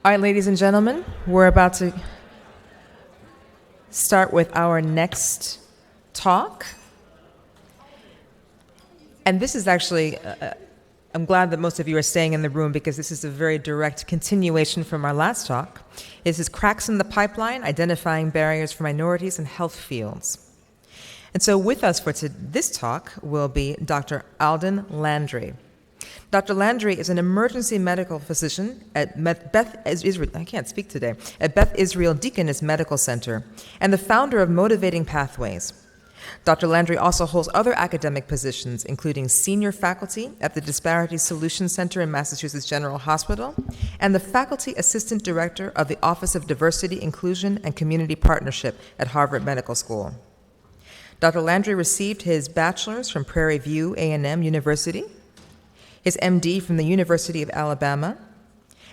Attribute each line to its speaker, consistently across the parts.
Speaker 1: All right, ladies and gentlemen, we're about to start with our next talk. And this is actually, I'm glad that most of you are staying in the room because this is a very direct continuation from our last talk. This is Cracks in the Pipeline, Identifying Barriers for Minorities in Health Fields. And so with us for this talk will be Dr. Alden Landry. Dr. Landry is an emergency medical physician at Beth Israel Deaconess Medical Center and the founder of Motivating Pathways. Dr. Landry also holds other academic positions, including senior faculty at the Disparities Solutions Center in Massachusetts General Hospital and the faculty assistant director of the Office of Diversity, Inclusion, and Community Partnership at Harvard Medical School. Dr. Landry received his bachelor's from Prairie View A&M University, his MD from the University of Alabama,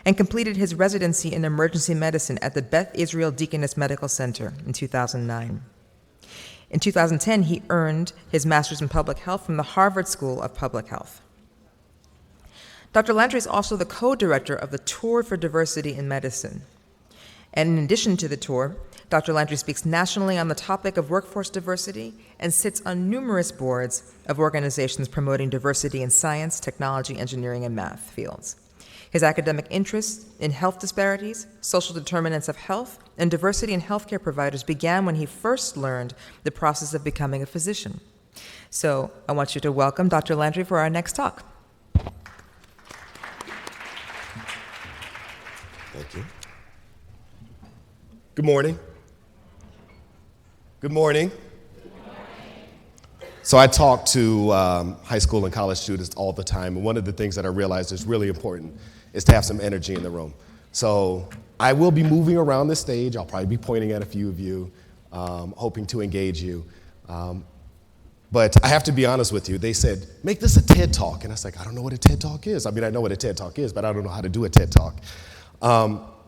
Speaker 1: and completed his residency in emergency medicine at the Beth Israel Deaconess Medical Center in 2009. In 2010, he earned his master's in public health from the Harvard School of Public Health. Dr. Landry is also the co-director of the Tour for Diversity in Medicine. And in addition to the tour, Dr. Landry speaks nationally on the topic of workforce diversity and sits on numerous boards of organizations promoting diversity in science, technology, engineering, and math fields. His academic interests in health disparities, social determinants of health, and diversity in healthcare providers began when he first learned the process of becoming a physician. So I want you to welcome Dr. Landry for our next talk.
Speaker 2: Thank you. Good morning. Good morning. So I talk to high school and college students all the time, and one of the things that I realized is really important is to have some energy in the room. So I will be moving around the stage. I'll probably be pointing at a few of you, hoping to engage you. But I have to be honest with you. They said, make this a TED Talk. And I was like, I don't know what a TED Talk is. I mean, I know what a TED Talk is, but I don't know how to do a TED Talk.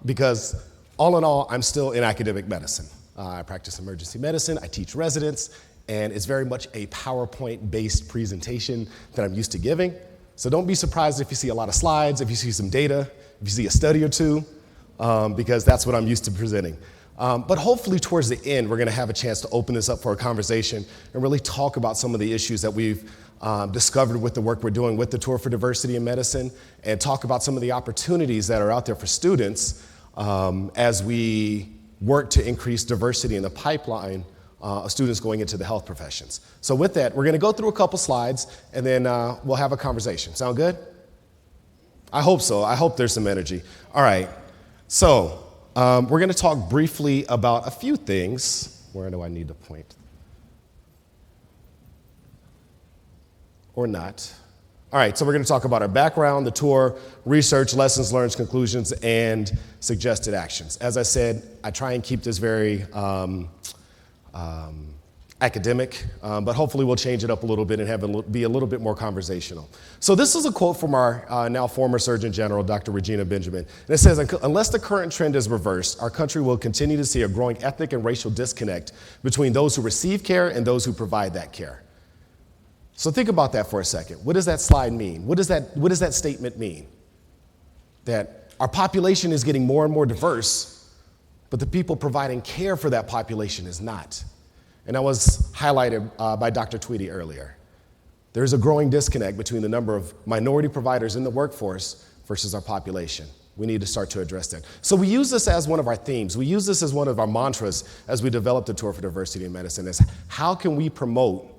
Speaker 2: Because all in all, I'm still in academic medicine. I practice emergency medicine, I teach residents, and it's very much a PowerPoint-based presentation that I'm used to giving. So don't be surprised if you see a lot of slides, if you see some data, if you see a study or two, because that's what I'm used to presenting. But hopefully towards the end, we're gonna have a chance to open this up for a conversation and really talk about some of the issues that we've discovered with the work we're doing with the Tour for Diversity in Medicine, and talk about some of the opportunities that are out there for students as we work to increase diversity in the pipeline of students going into the health professions. So with that, we're gonna go through a couple slides and then we'll have a conversation. Sound good? I hope so. I hope there's some energy. All right, so we're gonna talk briefly about a few things. Where do I need to point? Or not. All right, so we're going to talk about our background, the tour, research, lessons learned, conclusions, and suggested actions. As I said, I try and keep this very academic, but hopefully we'll change it up a little bit and have it be a little bit more conversational. So this is a quote from our now former Surgeon General, Dr. Regina Benjamin. And it says, unless the current trend is reversed, our country will continue to see a growing ethnic and racial disconnect between those who receive care and those who provide that care. So think about that for a second. What does that slide mean? What does that statement mean? That our population is getting more and more diverse, but the people providing care for that population is not. And that was highlighted by Dr. Tweedy earlier. There's a growing disconnect between the number of minority providers in the workforce versus our population. We need to start to address that. So we use this as one of our themes. We use this as one of our mantras as we develop the Tour for Diversity in Medicine, is how can we promote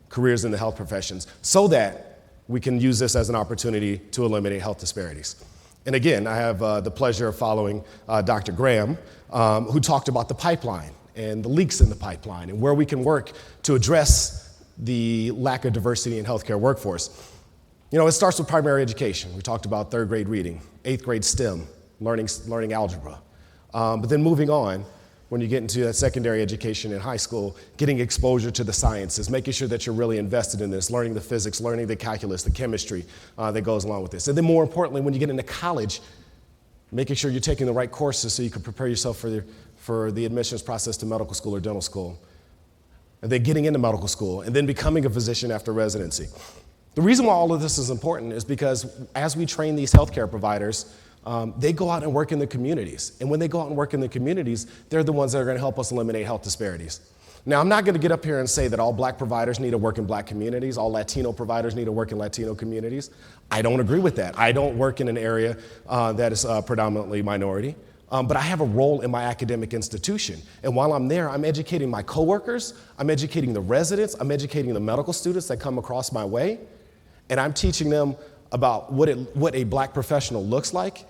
Speaker 2: careers in the health professions so that we can use this as an opportunity to eliminate health disparities. And again, I have the pleasure of following Dr. Graham, who talked about the pipeline and the leaks in the pipeline and where we can work to address the lack of diversity in healthcare workforce. You know, it starts with primary education. We talked about third grade reading, 8th grade STEM, learning algebra. But then moving on, when you get into that secondary education in high school, getting exposure to the sciences, making sure that you're really invested in this, learning the physics, learning the calculus, the chemistry that goes along with this. And then more importantly, when you get into college, making sure you're taking the right courses so you can prepare yourself for the admissions process to medical school or dental school. And then getting into medical school, and then becoming a physician after residency. The reason why all of this is important is because as we train these healthcare providers, they go out and work in the communities. And when they go out and work in the communities, they're the ones that are going to help us eliminate health disparities. Now, I'm not going to get up here and say that all Black providers need to work in Black communities, all Latino providers need to work in Latino communities. I don't agree with that. I don't work in an area that is predominantly minority, but I have a role in my academic institution. And while I'm there, I'm educating my coworkers, I'm educating the residents, I'm educating the medical students that come across my way, and I'm teaching them about what a Black professional looks like.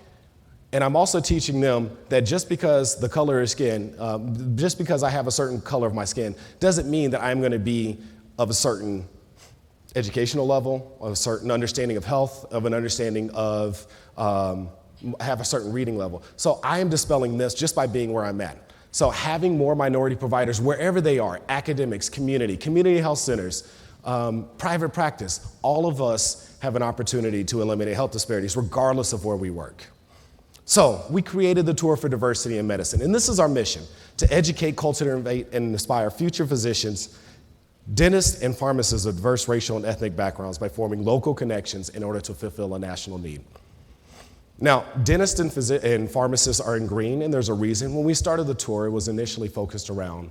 Speaker 2: And I'm also teaching them that just because the color of skin, just because I have a certain color of my skin, doesn't mean that I'm going to be of a certain educational level, of a certain understanding of health, of an understanding of, have a certain reading level. So I am dispelling this just by being where I'm at. So having more minority providers wherever they are, academics, community health centers, private practice, all of us have an opportunity to eliminate health disparities regardless of where we work. So we created the Tour for Diversity in Medicine, and this is our mission: to educate, cultivate, and inspire future physicians, dentists, and pharmacists of diverse racial and ethnic backgrounds by forming local connections in order to fulfill a national need. Now, dentists and pharmacists are in green, and there's a reason. When we started the tour, it was initially focused around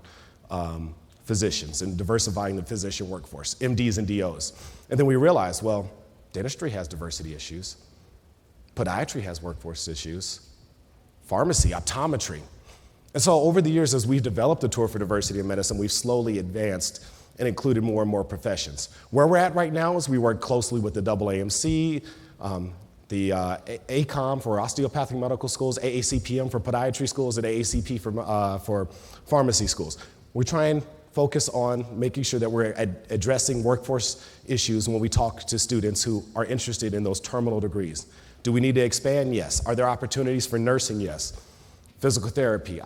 Speaker 2: physicians and diversifying the physician workforce, MDs and DOs. And then we realized, well, dentistry has diversity issues. Podiatry has workforce issues, pharmacy, optometry. And so over the years, as we've developed the Tour for Diversity in Medicine, we've slowly advanced and included more and more professions. Where we're at right now is we work closely with the AAMC, the ACOM for osteopathic medical schools, AACPM for podiatry schools, and AACP for pharmacy schools. We try and focus on making sure that we're addressing workforce issues when we talk to students who are interested in those terminal degrees. Do we need to expand? Yes. Are there opportunities for nursing? Yes. Physical therapy,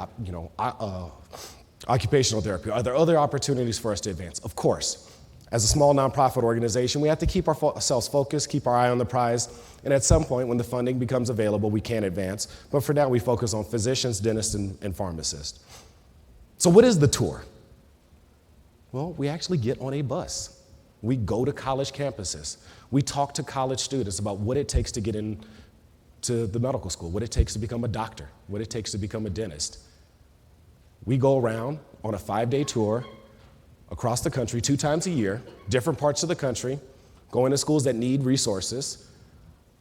Speaker 2: occupational therapy. Are there other opportunities for us to advance? Of course. As a small nonprofit organization, we have to keep ourselves focused, keep our eye on the prize, and at some point when the funding becomes available, we can advance. But for now, we focus on physicians, dentists, and pharmacists. So what is the tour? Well, we actually get on a bus. We go to college campuses. We talk to college students about what it takes to get into the medical school, what it takes to become a doctor, what it takes to become a dentist. We go around on a 5-day tour across the country 2 times a year, different parts of the country, going to schools that need resources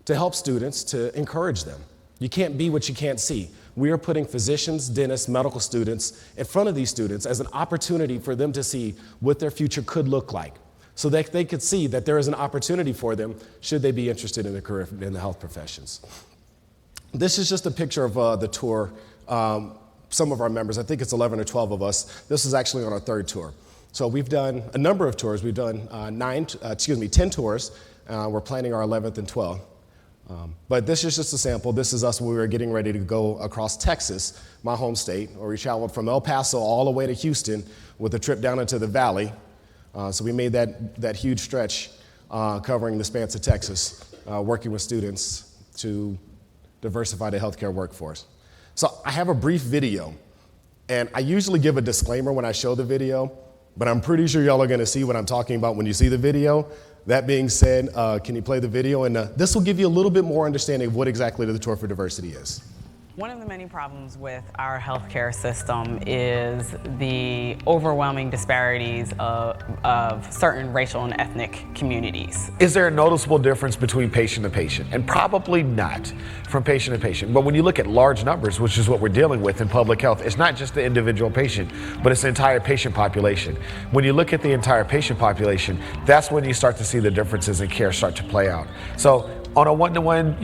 Speaker 2: to help students, to encourage them. You can't be what you can't see. We are putting physicians, dentists, medical students in front of these students as an opportunity for them to see what their future could look like, so that they could see that there is an opportunity for them should they be interested in a career in the health professions. This is just a picture of the tour. Some of our members, I think it's 11 or 12 of us, this is actually on our 3rd tour. So we've done a number of tours. We've done 10 tours. We're planning our 11th and 12th. But this is just a sample. This is us when we were getting ready to go across Texas, my home state, where we traveled from El Paso all the way to Houston with a trip down into the valley. So we made that huge stretch covering the span of Texas, working with students to diversify the healthcare workforce. So I have a brief video, and I usually give a disclaimer when I show the video, but I'm pretty sure y'all are gonna see what I'm talking about when you see the video. That being said, can you play the video? And this will give you a little bit more understanding of what exactly the Tour for Diversity is.
Speaker 3: One of the many problems with our healthcare system is the overwhelming disparities of certain racial and ethnic communities.
Speaker 4: Is there a noticeable difference between patient to patient? And probably not from patient to patient. But when you look at large numbers, which is what we're dealing with in public health, it's not just the individual patient, but it's the entire patient population. When you look at the entire patient population, that's when you start to see the differences in care start to play out. So on a one-to-one,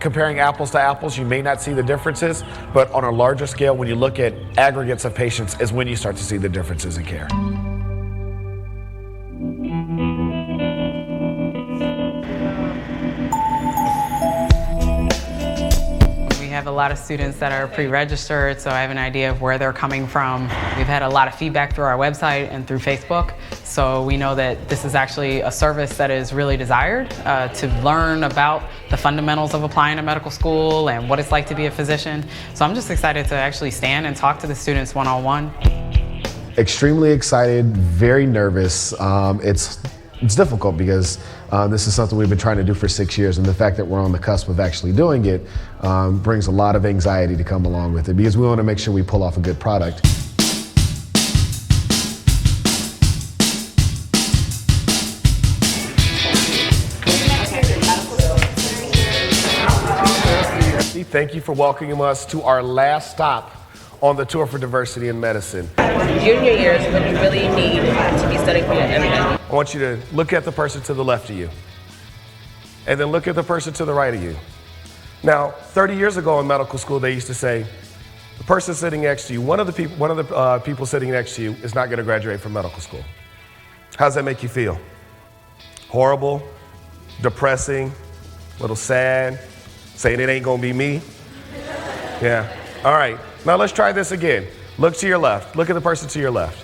Speaker 4: comparing apples to apples, you may not see the differences, but on a larger scale, when you look at aggregates of patients, is when you start to see the differences in care.
Speaker 3: We have a lot of students that are pre-registered, so I have an idea of where they're coming from. We've had a lot of feedback through our website and through Facebook, so we know that this is actually a service that is really desired to learn about the fundamentals of applying to medical school and what it's like to be a physician. So I'm just excited to actually stand and talk to the students one-on-one.
Speaker 2: Extremely excited, very nervous. It's It's difficult because this is something we've been trying to do for 6 years, and the fact that we're on the cusp of actually doing it brings a lot of anxiety to come along with it, because we want to make sure we pull off a good product. Thank you for welcoming us to our last stop on the Tour for Diversity in Medicine.
Speaker 5: Junior year is when you really need to be studying for your MCAT.
Speaker 2: I want you to look at the person to the left of you, and then look at the person to the right of you. Now, 30 years ago in medical school, they used to say, the person sitting next to you, one of the people sitting next to you is not going to graduate from medical school. How does that make you feel? Horrible, depressing, a little sad, saying it ain't going to be me? Yeah. All right. Now let's try this again. Look to your left. Look at the person to your left.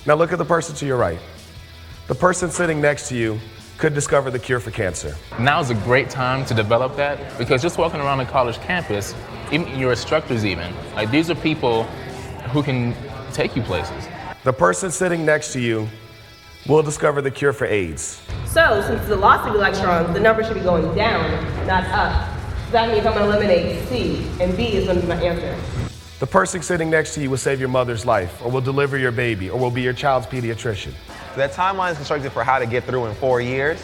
Speaker 2: Now look at the person to your right. The person sitting next to you could discover the cure for cancer.
Speaker 6: Now is a great time to develop that, because just walking around the college campus, even your instructors even, like these are people who can take you places.
Speaker 2: The person sitting next to you will discover the cure for AIDS.
Speaker 5: So, since the loss of electrons, the number should be going down, not up. So that means I'm going to eliminate C, and B is going to be my answer.
Speaker 2: The person sitting next to you will save your mother's life, or will deliver your baby, or will be your child's pediatrician.
Speaker 7: That timeline is constructed for how to get through in 4 years,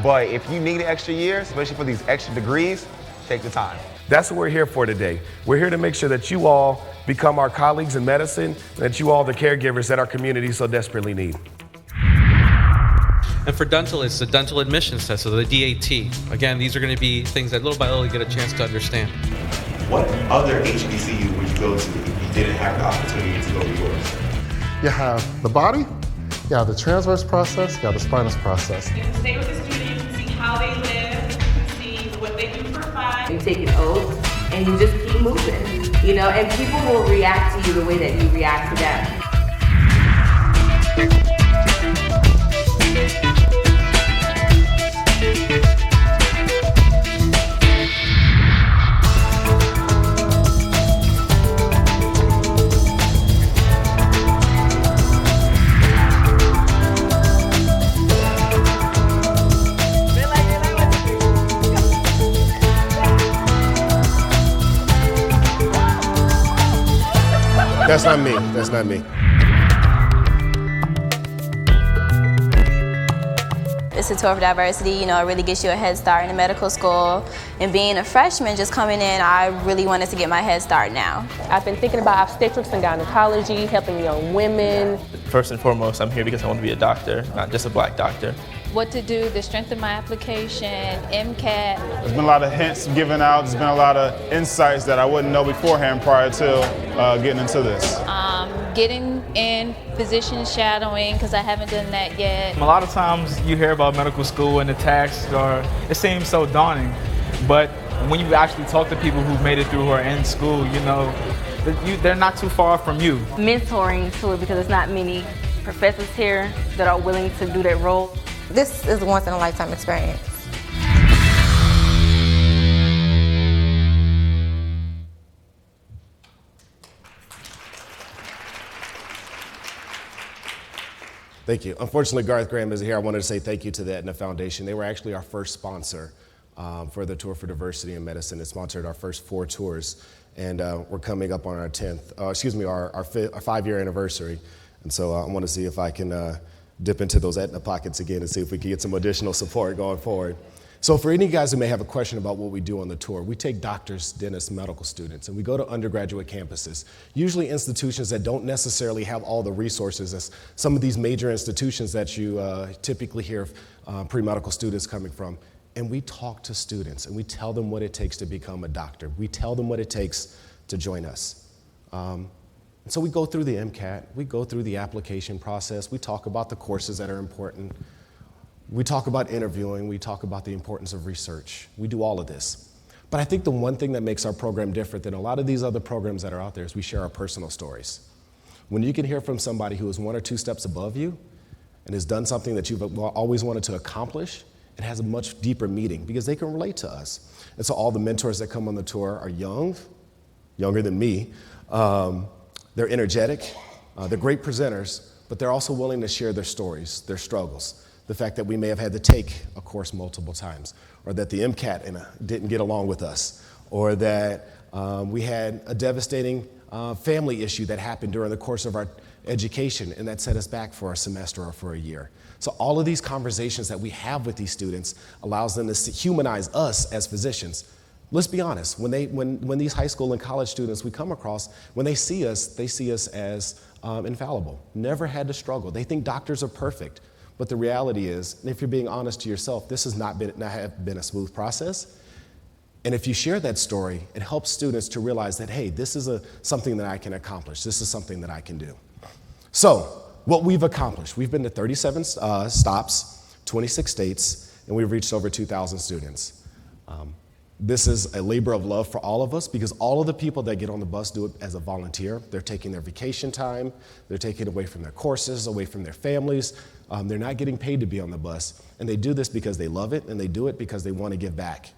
Speaker 7: but if you need extra years, especially for these extra degrees, take the time.
Speaker 2: That's what we're here for today. We're here to make sure that you all become our colleagues in medicine, and that you all are the caregivers that our community so desperately need.
Speaker 8: And for dental, it's the dental admissions test, so the DAT. Again, these are going to be things that little by little you get a chance to understand.
Speaker 9: What other HBCU would you go to if you didn't have the opportunity to go to yours?
Speaker 10: You have the body, you have the transverse process, you have the spinous process.
Speaker 11: You can stay with the student, you can see how they live, you can see what they do for fun.
Speaker 5: You take an oath, and you just keep moving, you know, and people will react to you the way that you react to them.
Speaker 2: That's not me. That's not me.
Speaker 12: It's a tour for diversity, you know, it really gets you a head start in the medical school. And being a freshman just coming in, I really wanted to get my head start now.
Speaker 5: I've been thinking about obstetrics and gynecology, helping young women.
Speaker 13: First and foremost, I'm here because I want to be a doctor, not just a black doctor.
Speaker 14: What to do to strengthen my application, MCAT.
Speaker 15: There's been a lot of hints given out. There's been a lot of insights that I wouldn't know beforehand prior to getting into this.
Speaker 14: Getting in physician shadowing, because I haven't done that yet.
Speaker 13: A lot of times you hear about medical school and the tax, or it seems so daunting. But when you actually talk to people who've made it through who are in school, you know, they're not too far from you.
Speaker 16: Mentoring to it, because there's not many professors here that are willing to do that role.
Speaker 17: This is a once-in-a-lifetime experience.
Speaker 2: Thank you. Unfortunately, Garth Graham isn't here. I wanted to say thank you to the Aetna Foundation. They were actually our first sponsor for the Tour for Diversity in Medicine. It sponsored our first 4 tours, and we're coming up on our 5-year anniversary. And so I want to see if I can dip into those Aetna pockets again and see if we can get some additional support going forward. So for any guys who may have a question about what we do on the tour, we take doctors, dentists, medical students, and we go to undergraduate campuses, usually institutions that don't necessarily have all the resources as some of these major institutions that you typically hear pre-medical students coming from. And we talk to students, and we tell them what it takes to become a doctor. We tell them what it takes to join us. And so we go through the MCAT, we go through the application process, we talk about the courses that are important, we talk about interviewing, we talk about the importance of research. We do all of this. But I think the one thing that makes our program different than a lot of these other programs that are out there is we share our personal stories. When you can hear from somebody who is 1 or 2 steps above you and has done something that you've always wanted to accomplish, it has a much deeper meaning because they can relate to us. And so all the mentors that come on the tour are younger than me. They're energetic, they're great presenters, but they're also willing to share their stories, their struggles, the fact that we may have had to take a course multiple times, or that the MCAT didn't get along with us, or that we had a devastating family issue that happened during the course of our education and that set us back for a semester or for a year. So all of these conversations that we have with these students allows them to humanize us as physicians. Let's be honest, when these high school and college students we come across, when they see us as infallible, never had to struggle. They think doctors are perfect. But the reality is, and if you're being honest to yourself, this has not have been a smooth process. And if you share that story, it helps students to realize that, hey, this is something that I can accomplish. This is something that I can do. So what we've accomplished, we've been to 37 stops, 26 states, and we've reached over 2,000 students. This is a labor of love for all of us because all of the people that get on the bus do it as a volunteer. They're taking their vacation time. They're taking it away from their courses, away from their families. They're not getting paid to be on the bus. And they do this because they love it, and they do it because they want to give back.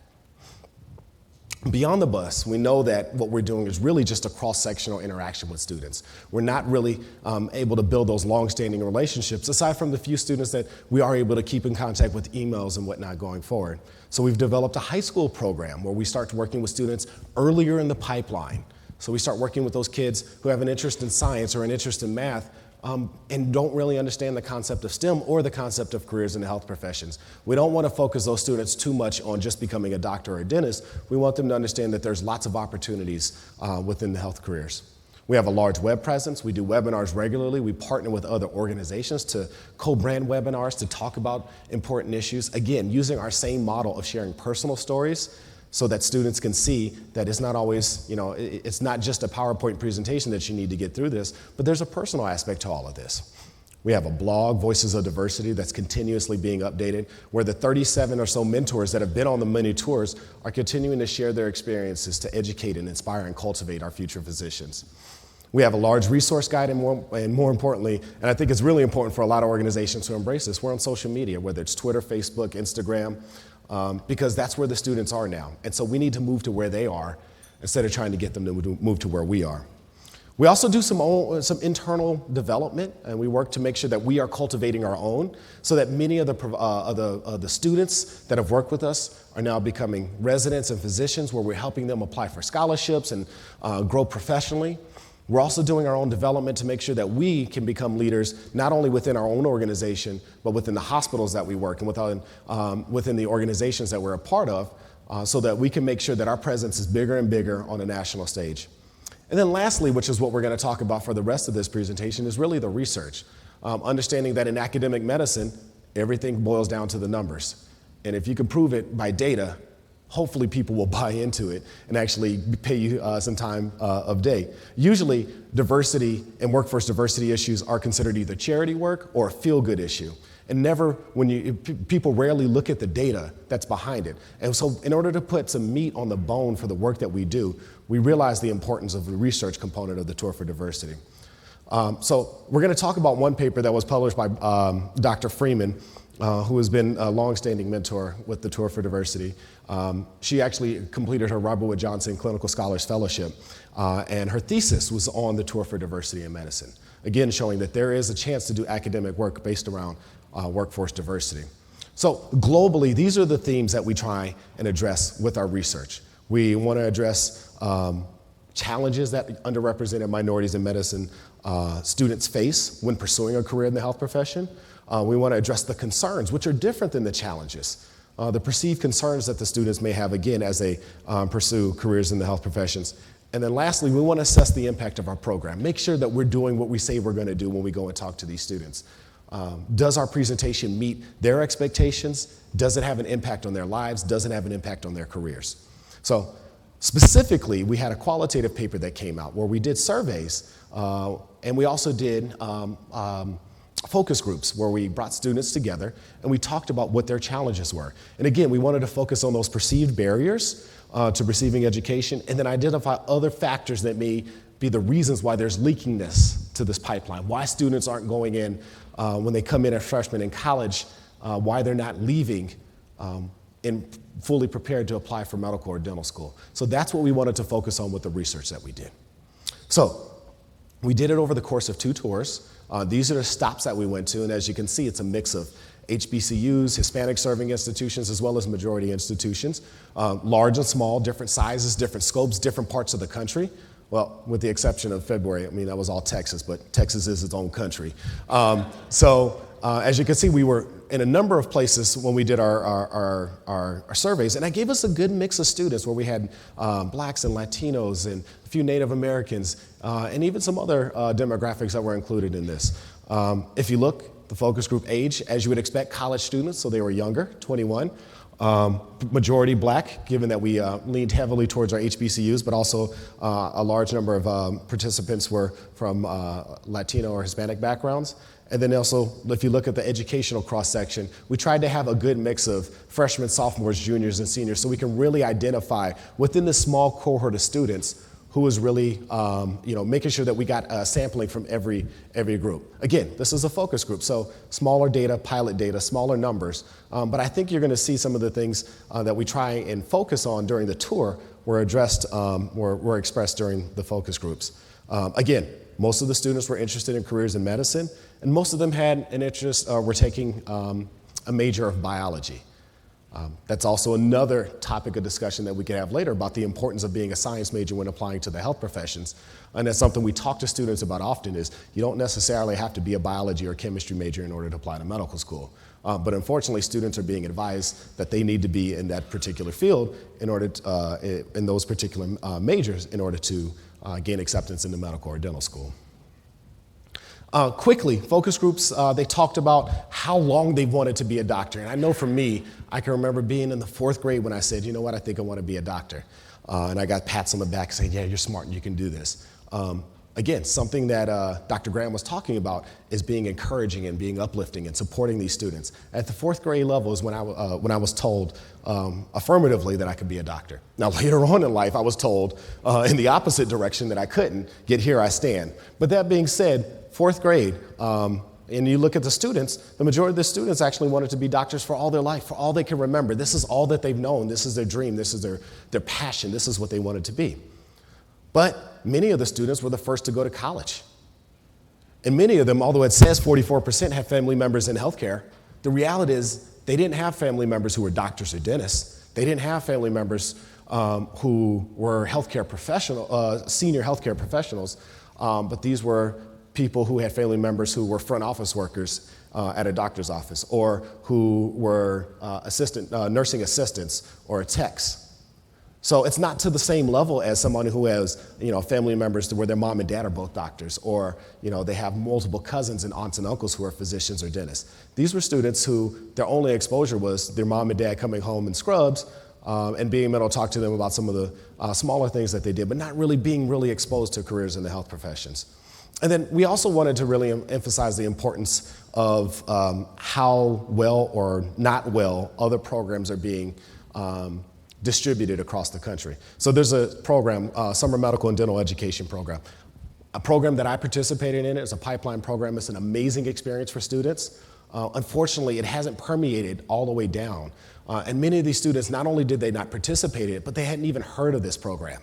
Speaker 2: Beyond the bus, we know that what we're doing is really just a cross-sectional interaction with students. We're not really able to build those long-standing relationships, aside from the few students that we are able to keep in contact with emails and whatnot going forward. So we've developed a high school program where we start working with students earlier in the pipeline. So we start working with those kids who have an interest in science or an interest in math, and don't really understand the concept of STEM or the concept of careers in the health professions. We don't want to focus those students too much on just becoming a doctor or a dentist. We want them to understand that there's lots of opportunities within the health careers. We have a large web presence. We do webinars regularly. We partner with other organizations to co-brand webinars to talk about important issues. Again, using our same model of sharing personal stories so that students can see that it's not always, it's not just a PowerPoint presentation that you need to get through this, but there's a personal aspect to all of this. We have a blog, Voices of Diversity, that's continuously being updated, where the 37 or so mentors that have been on the many tours are continuing to share their experiences to educate and inspire and cultivate our future physicians. We have a large resource guide, and more importantly, and I think it's really important for a lot of organizations to embrace this, we're on social media, whether it's Twitter, Facebook, Instagram, because that's where the students are now. And so we need to move to where they are instead of trying to get them to move to where we are. We also do some internal development, and we work to make sure that we are cultivating our own so that many of the students that have worked with us are now becoming residents and physicians where we're helping them apply for scholarships and grow professionally. We're also doing our own development to make sure that we can become leaders not only within our own organization, but within the hospitals that we work and within the organizations that we're a part of, so that we can make sure that our presence is bigger and bigger on a national stage. And then lastly, which is what we're going to talk about for the rest of this presentation, is really the research. Understanding that in academic medicine, everything boils down to the numbers. And if you can prove it by data, hopefully people will buy into it and actually pay you some time of day. Usually, diversity and workforce diversity issues are considered either charity work or a feel-good issue. And people rarely look at the data that's behind it. And so in order to put some meat on the bone for the work that we do, we realize the importance of the research component of the Tour for Diversity. So we're going to talk about one paper that was published by Dr. Freeman, who has been a longstanding mentor with the Tour for Diversity. She actually completed her Robert Wood Johnson Clinical Scholars Fellowship, and her thesis was on the Tour for Diversity in medicine. Again, showing that there is a chance to do academic work based around workforce diversity. So globally, these are the themes that we try and address with our research. We want to address challenges that underrepresented minorities in medicine students face when pursuing a career in the health profession. We want to address the concerns, which are different than the challenges. The perceived concerns that the students may have, again, as they pursue careers in the health professions. And then lastly, we want to assess the impact of our program. Make sure that we're doing what we say we're going to do when we go and talk to these students. Does our presentation meet their expectations? Does it have an impact on their lives? Does it have an impact on their careers? So specifically, we had a qualitative paper that came out where we did surveys, and we also did focus groups where we brought students together and we talked about what their challenges were. And again, we wanted to focus on those perceived barriers to receiving education and then identify other factors that may be the reasons why there's leakiness to this pipeline, why students aren't going in when they come in as freshmen in college, why they're not leaving and fully prepared to apply for medical or dental school. So that's what we wanted to focus on with the research that we did. So we did it over the course of 2 tours. These are the stops that we went to, and as you can see, it's a mix of HBCUs, Hispanic serving institutions, as well as majority institutions, large and small, different sizes, different scopes, different parts of the country. Well, with the exception of February, I mean, that was all Texas, but Texas is its own country. As you can see, we were in a number of places when we did our surveys, and that gave us a good mix of students where we had blacks and Latinos and a few Native Americans, and even some other demographics that were included in this. If you look, the focus group age, as you would expect, college students, so they were younger, 21. Majority black, given that we leaned heavily towards our HBCUs, but also a large number of participants were from Latino or Hispanic backgrounds. And then also, if you look at the educational cross-section, we tried to have a good mix of freshmen, sophomores, juniors, and seniors, so we can really identify within this small cohort of students who was really making sure that we got sampling from every group. Again, this is a focus group, so smaller data, pilot data, smaller numbers, but I think you're gonna see some of the things that we try and focus on during the tour were addressed, were expressed during the focus groups. Again, most of the students were interested in careers in medicine, and most of them had an interest, were taking a major of biology. That's also another topic of discussion that we could have later about the importance of being a science major when applying to the health professions. And that's something we talk to students about often is you don't necessarily have to be a biology or chemistry major in order to apply to medical school. But unfortunately, students are being advised that they need to be in that particular field in order to, in those particular majors in order to gain acceptance into medical or dental school. Quickly, focus groups, they talked about how long they wanted to be a doctor. And I know for me, I can remember being in the 4th grade when I said, you know what, I think I want to be a doctor. And I got pats on the back saying, yeah, you're smart and you can do this. Again, something that Dr. Graham was talking about is being encouraging and being uplifting and supporting these students. At the 4th grade level is when I was told affirmatively that I could be a doctor. Now later on in life, I was told in the opposite direction that I couldn't, yet here I stand. But that being said, 4th grade, and you look at the students, the majority of the students actually wanted to be doctors for all their life, for all they can remember. This is all that they've known. This is their dream. This is their passion. This is what they wanted to be. But many of the students were the first to go to college. And many of them, although it says 44% have family members in healthcare, the reality is they didn't have family members who were doctors or dentists. They didn't have family members who were senior healthcare professionals, but these were people who had family members who were front office workers at a doctor's office or who were nursing assistants or techs. So it's not to the same level as someone who has, family members to where their mom and dad are both doctors, or, they have multiple cousins and aunts and uncles who are physicians or dentists. These were students who their only exposure was their mom and dad coming home in scrubs and being able to talk to them about some of the smaller things that they did, but not really being exposed to careers in the health professions. And then we also wanted to really emphasize the importance of how well or not well other programs are being distributed across the country. So there's a program, Summer Medical and Dental Education Program. A program that I participated in is a pipeline program. It's an amazing experience for students. Unfortunately, it hasn't permeated all the way down. And many of these students, not only did they not participate in it, but they hadn't even heard of this program.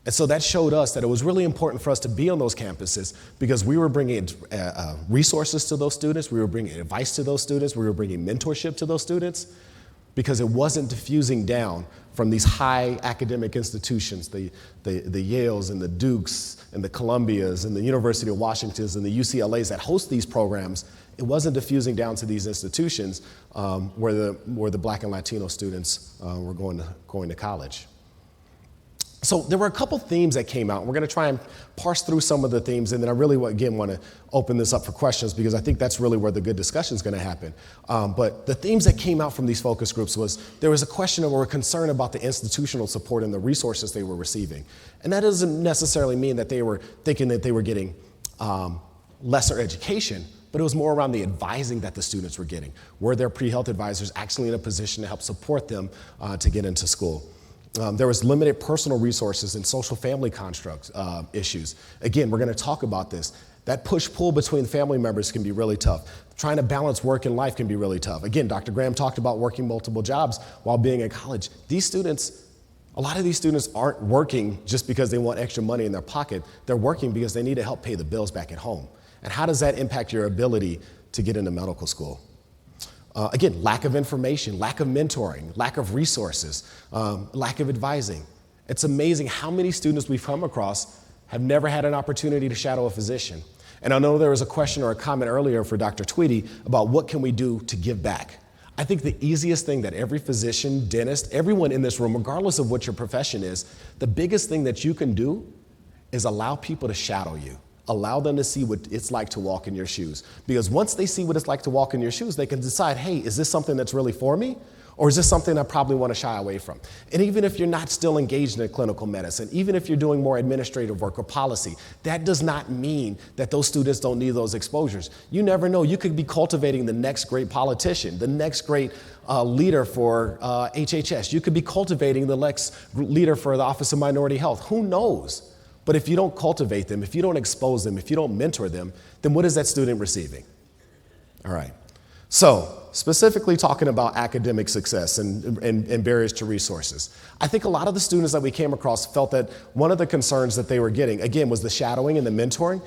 Speaker 2: And so that showed us that it was really important for us to be on those campuses because we were bringing resources to those students, we were bringing advice to those students, we were bringing mentorship to those students, because it wasn't diffusing down from these high academic institutions, the Yales and the Dukes and the Columbias and the University of Washingtons and the UCLAs that host these programs. It wasn't diffusing down to these institutions where the Black and Latino students were going to college. So there were a couple themes that came out. We're going to try and parse through some of the themes, and then I really, again, want to open this up for questions because I think that's really where the good discussion is going to happen. But the themes that came out from these focus groups was there was a question of or a concern about the institutional support and the resources they were receiving. And that doesn't necessarily mean that they were thinking that they were getting lesser education, but it was more around the advising that the students were getting. Were their pre-health advisors actually in a position to help support them to get into school? There was limited personal resources and social family construct issues. Again, we're going to talk about this. That push-pull between family members can be really tough. Trying to balance work and life can be really tough. Again, Dr. Graham talked about working multiple jobs while being in college. A lot of these students aren't working just because they want extra money in their pocket. They're working because they need to help pay the bills back at home. And how does that impact your ability to get into medical school? Again, lack of information, lack of mentoring, lack of resources, lack of advising. It's amazing how many students we've come across have never had an opportunity to shadow a physician. And I know there was a question or a comment earlier for Dr. Tweedy about what can we do to give back. I think the easiest thing that every physician, dentist, everyone in this room, regardless of what your profession is, the biggest thing that you can do is allow people to shadow you. Allow them to see what it's like to walk in your shoes. Because once they see what it's like to walk in your shoes, they can decide, hey, is this something that's really for me? Or is this something I probably want to shy away from? And even if you're not still engaged in clinical medicine, even if you're doing more administrative work or policy, that does not mean that those students don't need those exposures. You never know. You could be cultivating the next great politician, the next great leader for HHS. You could be cultivating the next leader for the Office of Minority Health. Who knows? But if you don't cultivate them, if you don't expose them, if you don't mentor them, then what is that student receiving? All right. So, specifically talking about academic success and barriers to resources, I think a lot of the students that we came across felt that one of the concerns that they were getting, again, was the shadowing and the mentoring,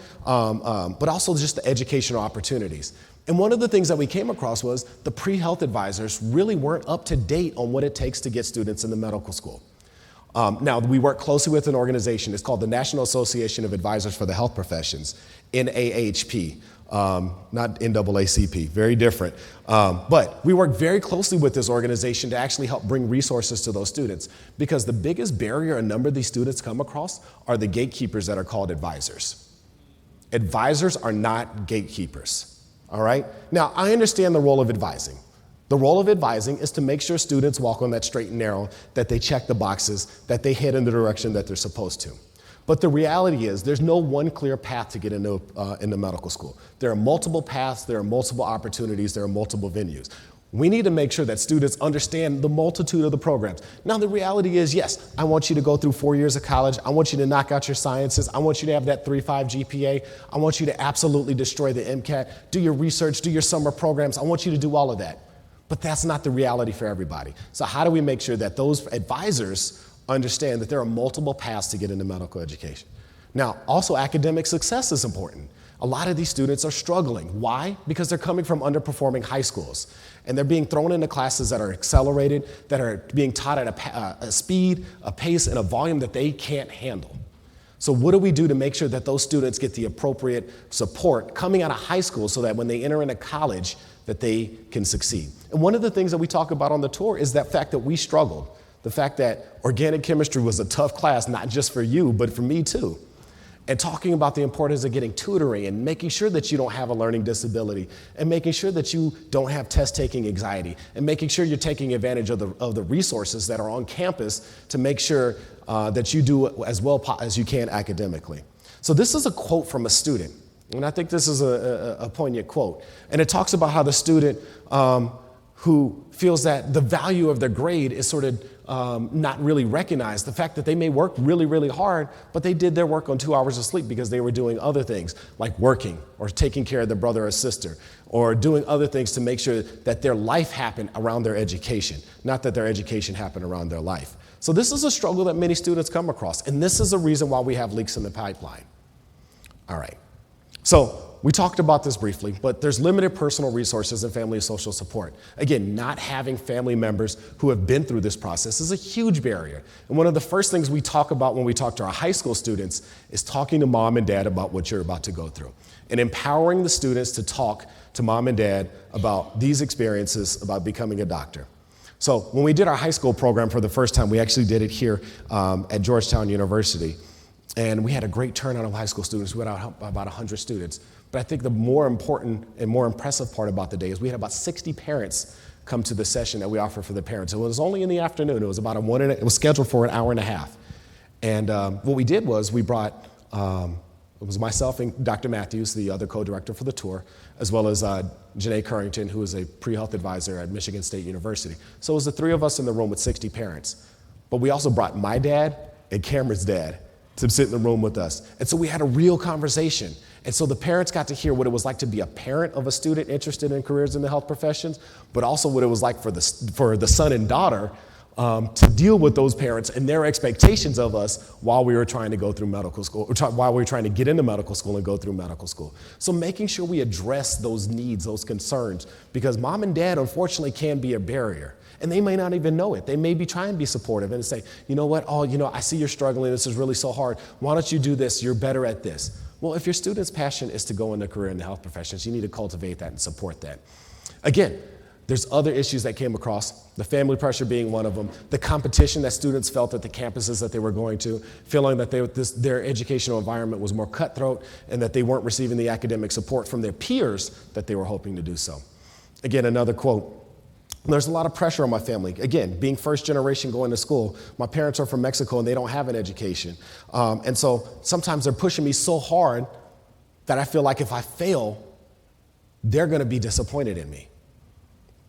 Speaker 2: but also just the educational opportunities. And one of the things that we came across was the pre-health advisors really weren't up to date on what it takes to get students into medical school. Now, we work closely with an organization. It's called the National Association of Advisors for the Health Professions, NAHP. Not NAACP, very different. But we work very closely with this organization to actually help bring resources to those students, because the biggest barrier a number of these students come across are the gatekeepers that are called advisors. Advisors are not gatekeepers, all right? Now, I understand the role of advising. The role of advising is to make sure students walk on that straight and narrow, that they check the boxes, that they head in the direction that they're supposed to. But the reality is there's no one clear path to get into medical school. There are multiple paths, there are multiple opportunities, there are multiple venues. We need to make sure that students understand the multitude of the programs. Now, the reality is, yes, I want you to go through 4 years of college. I want you to knock out your sciences. I want you to have that 3.5 GPA. I want you to absolutely destroy the MCAT, do your research, do your summer programs. I want you to do all of that. But that's not the reality for everybody. So how do we make sure that those advisors understand that there are multiple paths to get into medical education? Now, also academic success is important. A lot of these students are struggling. Why? Because they're coming from underperforming high schools, and they're being thrown into classes that are accelerated, that are being taught at a speed, a pace, and a volume that they can't handle. So what do we do to make sure that those students get the appropriate support coming out of high school so that when they enter into college, that they can succeed? And one of the things that we talk about on the tour is that fact that we struggled. The fact that organic chemistry was a tough class, not just for you, but for me too. And talking about the importance of getting tutoring and making sure that you don't have a learning disability, and making sure that you don't have test-taking anxiety, and making sure you're taking advantage of the resources that are on campus to make sure that you do as well as you can academically. So this is a quote from a student, and I think this is a poignant quote. And it talks about how the student who feels that the value of their grade is sort of not really recognized. The fact that they may work really, really hard, but they did their work on 2 hours of sleep because they were doing other things like working or taking care of their brother or sister or doing other things to make sure that their life happened around their education, not that their education happened around their life. So this is a struggle that many students come across, and this is a reason why we have leaks in the pipeline. All right. So we talked about this briefly, but there's limited personal resources and family and social support. Again, not having family members who have been through this process is a huge barrier. And one of the first things we talk about when we talk to our high school students is talking to mom and dad about what you're about to go through, and empowering the students to talk to mom and dad about these experiences about becoming a doctor. So when we did our high school program for the first time, we actually did it here at Georgetown University. And we had a great turnout of high school students. We had about 100 students. But I think the more important and more impressive part about the day is we had about 60 parents come to the session that we offered for the parents. It was only in the afternoon. It was about it was scheduled for an hour and a half. And what we did was we brought, it was myself and Dr. Matthews, the other co-director for the tour, as well as Janae Currington, who is a pre-health advisor at Michigan State University. So it was the three of us in the room with 60 parents. But we also brought my dad and Cameron's dad to sit in the room with us. And so we had a real conversation. And so the parents got to hear what it was like to be a parent of a student interested in careers in the health professions, but also what it was like for the son and daughter to deal with those parents and their expectations of us while we were trying to go through medical school, or while we were trying to get into medical school and go through medical school. So making sure we address those needs, those concerns, because mom and dad, unfortunately, can be a barrier. And they may not even know it. They may be trying to be supportive and say, you know what, I see you're struggling. This is really so hard. Why don't you do this? You're better at this. Well, if your student's passion is to go into a career in the health professions, you need to cultivate that and support that. Again, there's other issues that came across, the family pressure being one of them, the competition that students felt at the campuses that they were going to, feeling that their educational environment was more cutthroat and that they weren't receiving the academic support from their peers that they were hoping to do so. Again, another quote. There's a lot of pressure on my family. Again, being first generation going to school, my parents are from Mexico and they don't have an education. And so sometimes they're pushing me so hard that I feel like if I fail, they're going to be disappointed in me.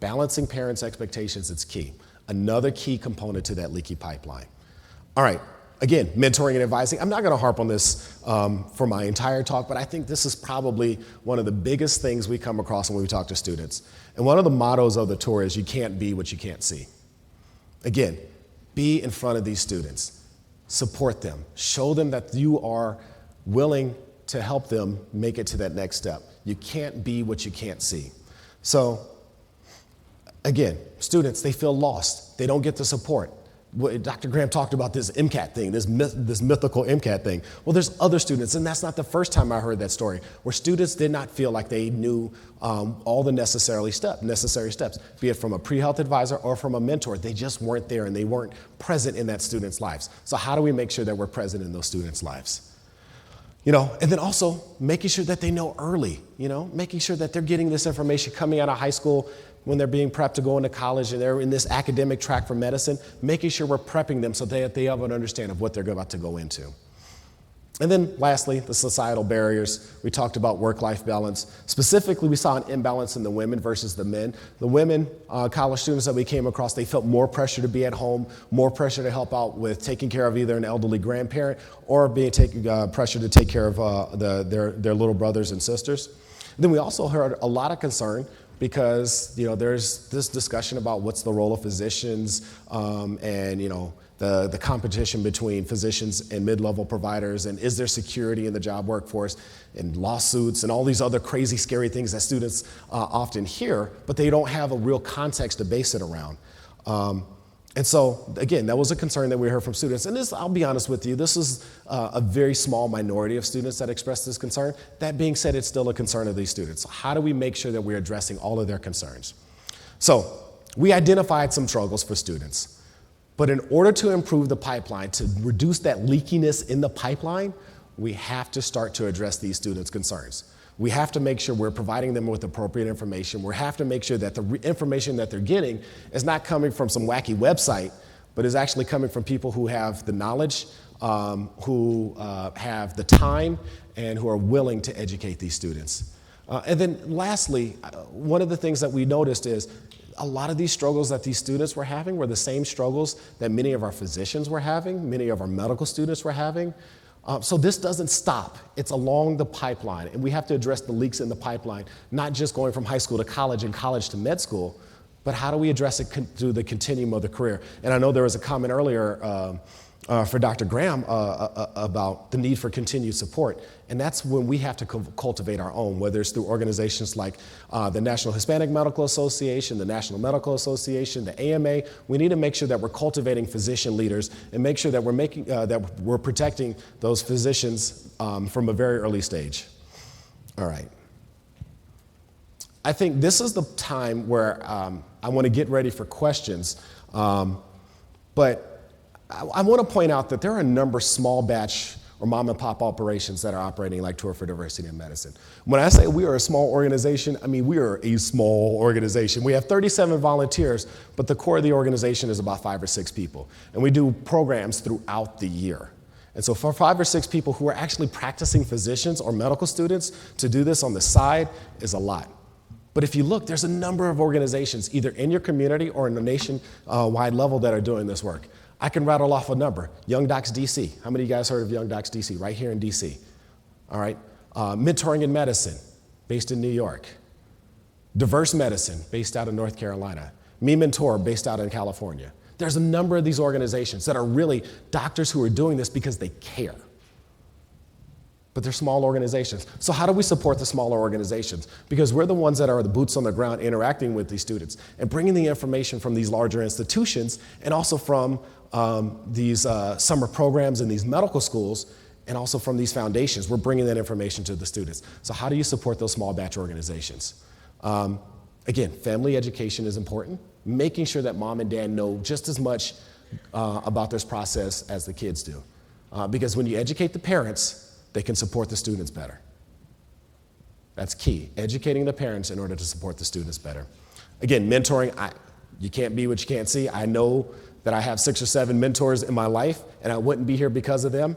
Speaker 2: Balancing parents' expectations is key. Another key component to that leaky pipeline. All right, again, mentoring and advising. I'm not going to harp on this for my entire talk, but I think this is probably one of the biggest things we come across when we talk to students. And one of the mottos of the tour is you can't be what you can't see. Again, be in front of these students. Support them. Show them that you are willing to help them make it to that next step. You can't be what you can't see. So, again, students, they feel lost. They don't get the support. Dr. Graham talked about this MCAT thing, this mythical MCAT thing. Well, there's other students, and that's not the first time I heard that story, where students did not feel like they knew all the necessary steps, be it from a pre-health advisor or from a mentor. They just weren't there, and they weren't present in that student's lives. So how do we make sure that we're present in those students' lives? And then also making sure that they know early, making sure that they're getting this information coming out of high school, when they're being prepped to go into college and they're in this academic track for medicine, making sure we're prepping them so that they have an understanding of what they're about to go into. And then lastly, the societal barriers. We talked about work-life balance. Specifically, we saw an imbalance in the women versus the men. The women, college students that we came across, they felt more pressure to be at home, more pressure to help out with taking care of either an elderly grandparent or pressure to take care of their little brothers and sisters. And then we also heard a lot of concern because there's this discussion about what's the role of physicians and the competition between physicians and mid-level providers, and is there security in the job workforce, and lawsuits and all these other crazy, scary things that students often hear, but they don't have a real context to base it around. And so, again, that was a concern that we heard from students. And this, I'll be honest with you, this is a very small minority of students that expressed this concern. That being said, it's still a concern of these students. So how do we make sure that we're addressing all of their concerns? So we identified some struggles for students. But in order to improve the pipeline, to reduce that leakiness in the pipeline, we have to start to address these students' concerns. We have to make sure we're providing them with appropriate information. We have to make sure that the information that they're getting is not coming from some wacky website, but is actually coming from people who have the knowledge, who have the time, and who are willing to educate these students. And then lastly, one of the things that we noticed is a lot of these struggles that these students were having were the same struggles that many of our physicians were having, many of our medical students were having. So this doesn't stop. It's along the pipeline, and we have to address the leaks in the pipeline, not just going from high school to college and college to med school, but how do we address it through the continuum of the career? And I know there was a comment earlier for Dr. Graham about the need for continued support, and that's when we have to cultivate our own, whether it's through organizations like the National Hispanic Medical Association, the National Medical Association, the AMA. We need to make sure that we're cultivating physician leaders and make sure that we're protecting those physicians from a very early stage. All right. I think this is the time where I want to get ready for questions, but I want to point out that there are a number of small batch or mom and pop operations that are operating like Tour for Diversity in Medicine. When I say we are a small organization, I mean we are a small organization. We have 37 volunteers, but the core of the organization is about 5 or 6 people. And we do programs throughout the year. And so for 5 or 6 people who are actually practicing physicians or medical students to do this on the side is a lot. But if you look, there's a number of organizations, either in your community or in the nation-wide level, that are doing this work. I can rattle off a number. Young Docs DC. How many of you guys heard of Young Docs DC? Right here in DC. All right. Mentoring in Medicine, based in New York. Diverse Medicine, based out of North Carolina. Me Mentor, based out in California. There's a number of these organizations that are really doctors who are doing this because they care. But they're small organizations. So how do we support the smaller organizations? Because we're the ones that are the boots on the ground interacting with these students and bringing the information from these larger institutions and also from these summer programs in these medical schools and also from these foundations. We're bringing that information to the students. So how do you support those small batch organizations? Again, family education is important. Making sure that mom and dad know just as much about this process as the kids do. Because when you educate the parents, they can support the students better. That's key, educating the parents in order to support the students better. Again, mentoring, you can't be what you can't see. I know that I have 6 or 7 mentors in my life, and I wouldn't be here because of them.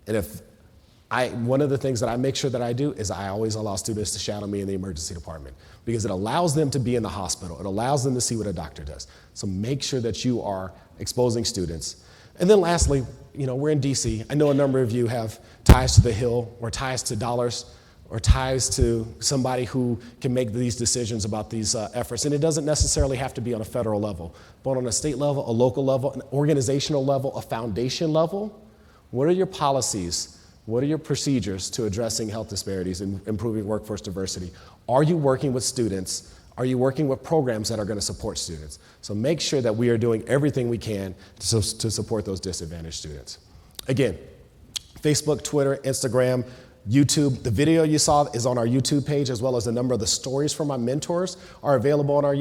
Speaker 2: And one of the things that I make sure that I do is I always allow students to shadow me in the emergency department because it allows them to be in the hospital. It allows them to see what a doctor does. So make sure that you are exposing students. And then lastly, we're in DC. I know a number of you have ties to the Hill or ties to dollars or ties to somebody who can make these decisions about these efforts. And it doesn't necessarily have to be on a federal level, but on a state level, a local level, an organizational level, a foundation level. What are your policies? What are your procedures to addressing health disparities and improving workforce diversity? Are you working with students? Are you working with programs that are going to support students? So make sure that we are doing everything we can to support those disadvantaged students. Again, Facebook, Twitter, Instagram, YouTube. The video you saw is on our YouTube page, as well as a number of the stories from our mentors are available on our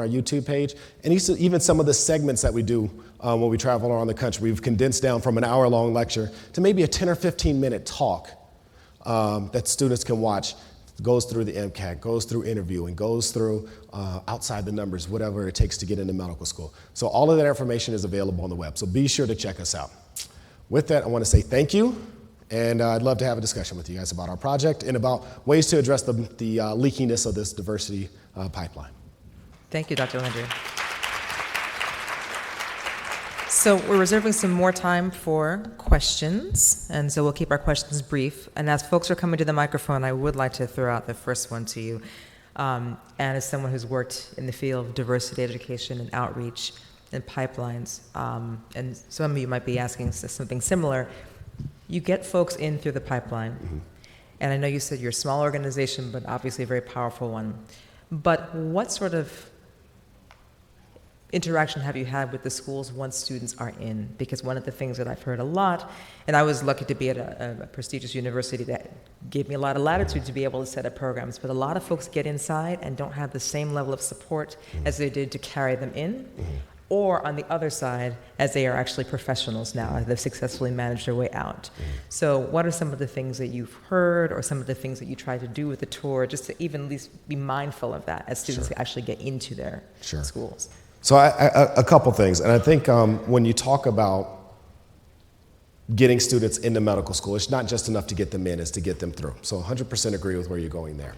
Speaker 2: YouTube page. And even some of the segments that we do when we travel around the country, we've condensed down from an hour-long lecture to maybe a 10 or 15-minute talk that students can watch. Goes through the MCAT, goes through interviewing, goes through outside the numbers, whatever it takes to get into medical school. So all of that information is available on the web, so be sure to check us out. With that, I want to say thank you, and I'd love to have a discussion with you guys about our project and about ways to address the leakiness of this diversity pipeline.
Speaker 1: Thank you, Dr. Landry. So we're reserving some more time for questions, and so we'll keep our questions brief. And as folks are coming to the microphone, I would like to throw out the first one to you. And as someone who's worked in the field of diversity education and outreach and pipelines, and some of you might be asking something similar, you get folks in through the pipeline. Mm-hmm. And I know you said you're a small organization, but obviously a very powerful one. But what sort of interaction have you had with the schools once students are in? Because one of the things that I've heard a lot, and I was lucky to be at a prestigious university that gave me a lot of latitude to be able to set up programs, but a lot of folks get inside and don't have the same level of support as they did to carry them in, or on the other side, as they are actually professionals now, they've successfully managed their way out. So what are some of the things that you've heard, or some of the things that you try to do with the tour, just to even at least be mindful of that as students actually get into their schools?
Speaker 2: So a couple things, and I think when you talk about getting students into medical school, it's not just enough to get them in, it's to get them through. So 100% agree with where you're going there.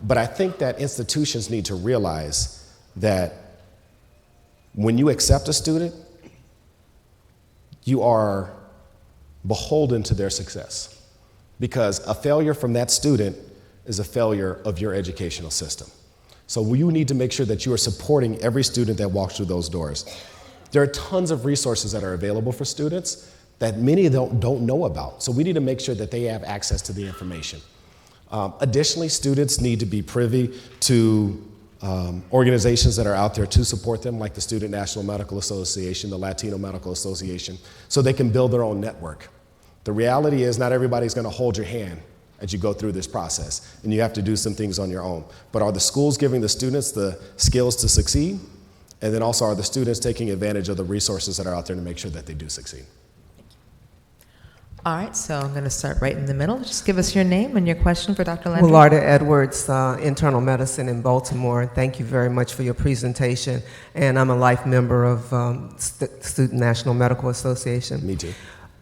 Speaker 2: But I think that institutions need to realize that when you accept a student, you are beholden to their success, because a failure from that student is a failure of your educational system. So you need to make sure that you are supporting every student that walks through those doors. There are tons of resources that are available for students that many don't know about. So we need to make sure that they have access to the information. Additionally, students need to be privy to organizations that are out there to support them, like the Student National Medical Association, the Latino Medical Association, so they can build their own network. The reality is not everybody's going to hold your hand as you go through this process, and you have to do some things on your own. But are the schools giving the students the skills to succeed? And then also, are the students taking advantage of the resources that are out there to make sure that they do succeed?
Speaker 1: All right, so I'm going to start right in the middle. Just give us your name and your question for Dr. Landry.
Speaker 18: Willarda Edwards, internal medicine in Baltimore. Thank you very much for your presentation. And I'm a life member of Student National Medical Association.
Speaker 2: Me too.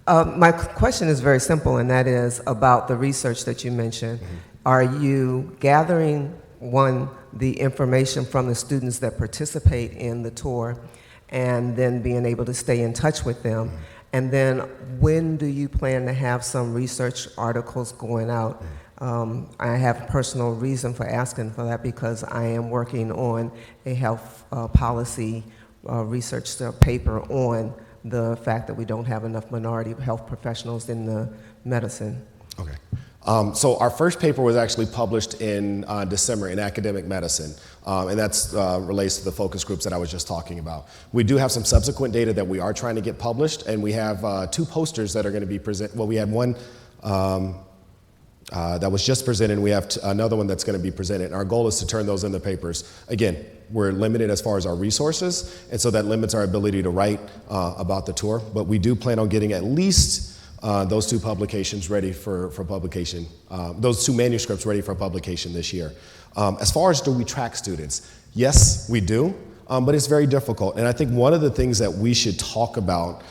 Speaker 18: My question is very simple, and that is about the research that you mentioned. Mm-hmm. Are you gathering, the information from the students that participate in the tour, and then being able to stay in touch with them? Mm-hmm. And then when do you plan to have some research articles going out? I have a personal reason for asking for that, because I am working on a health policy researched a paper on the fact that we don't have enough minority health professionals in the medicine.
Speaker 2: Okay. So our first paper was actually published in December in Academic Medicine, and that's relates to the focus groups that I was just talking about. We do have some subsequent data that we are trying to get published, and we have 2 posters that are going to be presented. Well, we had one that was just presented, and we have another one that's going to be presented. And our goal is to turn those into papers. Again, we're limited as far as our resources, and so that limits our ability to write about the tour, but we do plan on getting at least those 2 publications ready for publication, those 2 manuscripts ready for publication this year. As far as do we track students? Yes, we do, but it's very difficult. And I think one of the things that we should talk about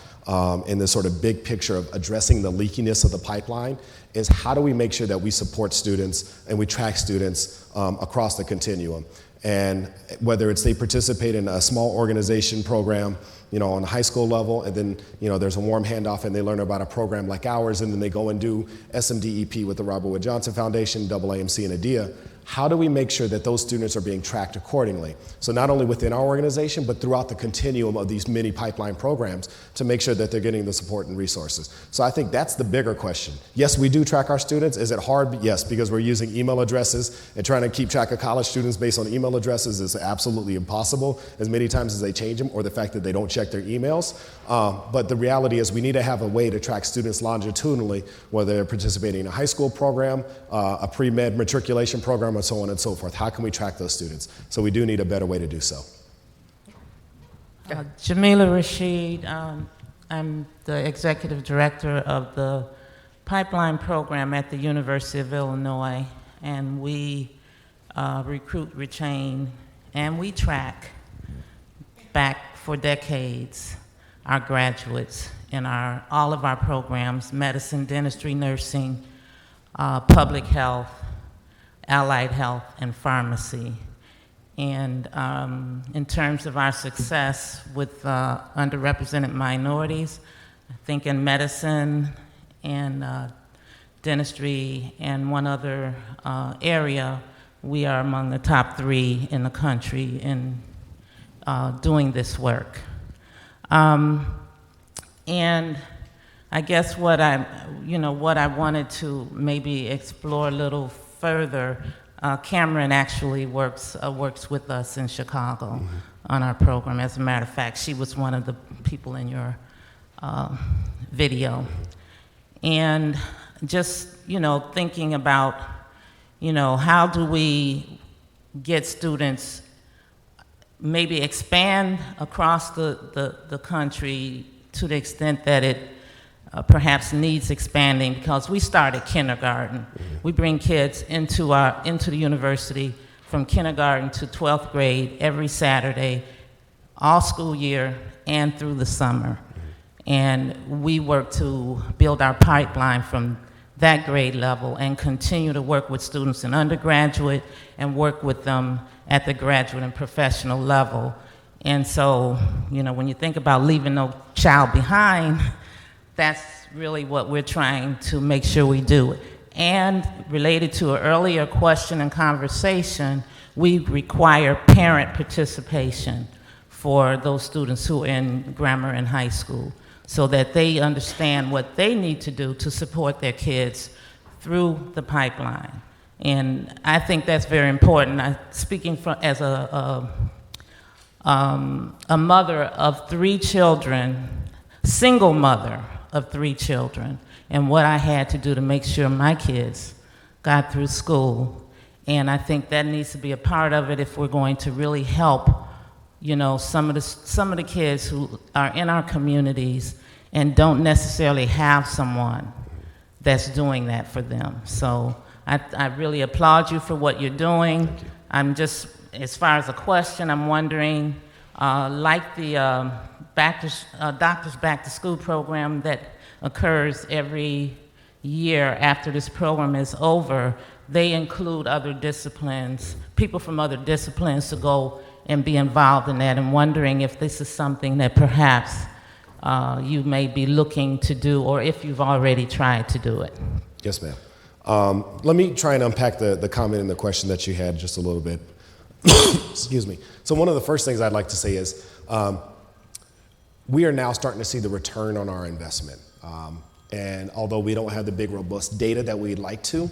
Speaker 2: in this sort of big picture of addressing the leakiness of the pipeline is how do we make sure that we support students and we track students across the continuum. And whether it's they participate in a small organization program, on the high school level, and then, there's a warm handoff and they learn about a program like ours, and then they go and do SMDEP with the Robert Wood Johnson Foundation, AAMC, and ADEA. How do we make sure that those students are being tracked accordingly? So not only within our organization, but throughout the continuum of these mini pipeline programs to make sure that they're getting the support and resources. So I think that's the bigger question. Yes, we do track our students. Is it hard? Yes, because we're using email addresses, and trying to keep track of college students based on email addresses is absolutely impossible as many times as they change them, or the fact that they don't check their emails. But the reality is we need to have a way to track students longitudinally, whether they're participating in a high school program, a pre-med matriculation program, and so on and so forth. How can we track those students? So we do need a better way to do so.
Speaker 19: Jamila Rashid, I'm the executive director of the pipeline program at the University of Illinois, and we recruit, retain, and we track back for decades our graduates in all of our programs: medicine, dentistry, nursing, public health, allied health, and pharmacy. And in terms of our success with underrepresented minorities, I think in medicine and dentistry and one other area, we are among the top 3 in the country in doing this work. And I guess what I wanted to maybe explore a little further, Cameron actually works with us in Chicago on our program. As a matter of fact, she was one of the people in your video. And just, thinking about, how do we get students, maybe expand across the country to the extent that it perhaps needs expanding, because we start at kindergarten. We bring kids into the university from kindergarten to 12th grade every Saturday, all school year and through the summer. And we work to build our pipeline from that grade level and continue to work with students in undergraduate and work with them at the graduate and professional level. And so, when you think about leaving no child behind, that's really what we're trying to make sure we do. And related to an earlier question and conversation, we require parent participation for those students who are in grammar and high school, so that they understand what they need to do to support their kids through the pipeline. And I think that's very important. Speaking as a mother of 3 children, single mother of 3 children, and what I had to do to make sure my kids got through school. And I think that needs to be a part of it if we're going to really help, some of the kids who are in our communities and don't necessarily have someone that's doing that for them. So I really applaud you for what you're doing. I'm just, as far as a question, I'm wondering, like the Doctors Back to School program that occurs every year after this program is over, they include other disciplines, people from other disciplines to go and be involved in that. I'm wondering if this is something that perhaps you may be looking to do, or if you've already tried to do it.
Speaker 2: Yes, ma'am. Let me try and unpack the comment and the question that you had just a little bit. Excuse me. So one of the first things I'd like to say is We are now starting to see the return on our investment. And although we don't have the big robust data that we'd like to,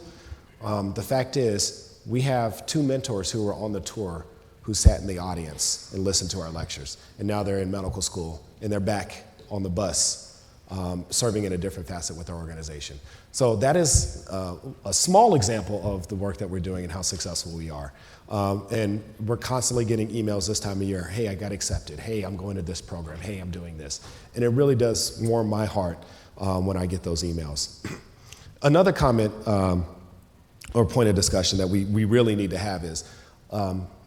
Speaker 2: the fact is we have 2 mentors who were on the tour who sat in the audience and listened to our lectures. And now they're in medical school and they're back on the bus serving in a different facet with our organization. So that is a small example of the work that we're doing and how successful we are. And we're constantly getting emails this time of year. Hey, I got accepted. Hey, I'm going to this program. Hey, I'm doing this. And it really does warm my heart when I get those emails. Another comment or point of discussion that we really need to have is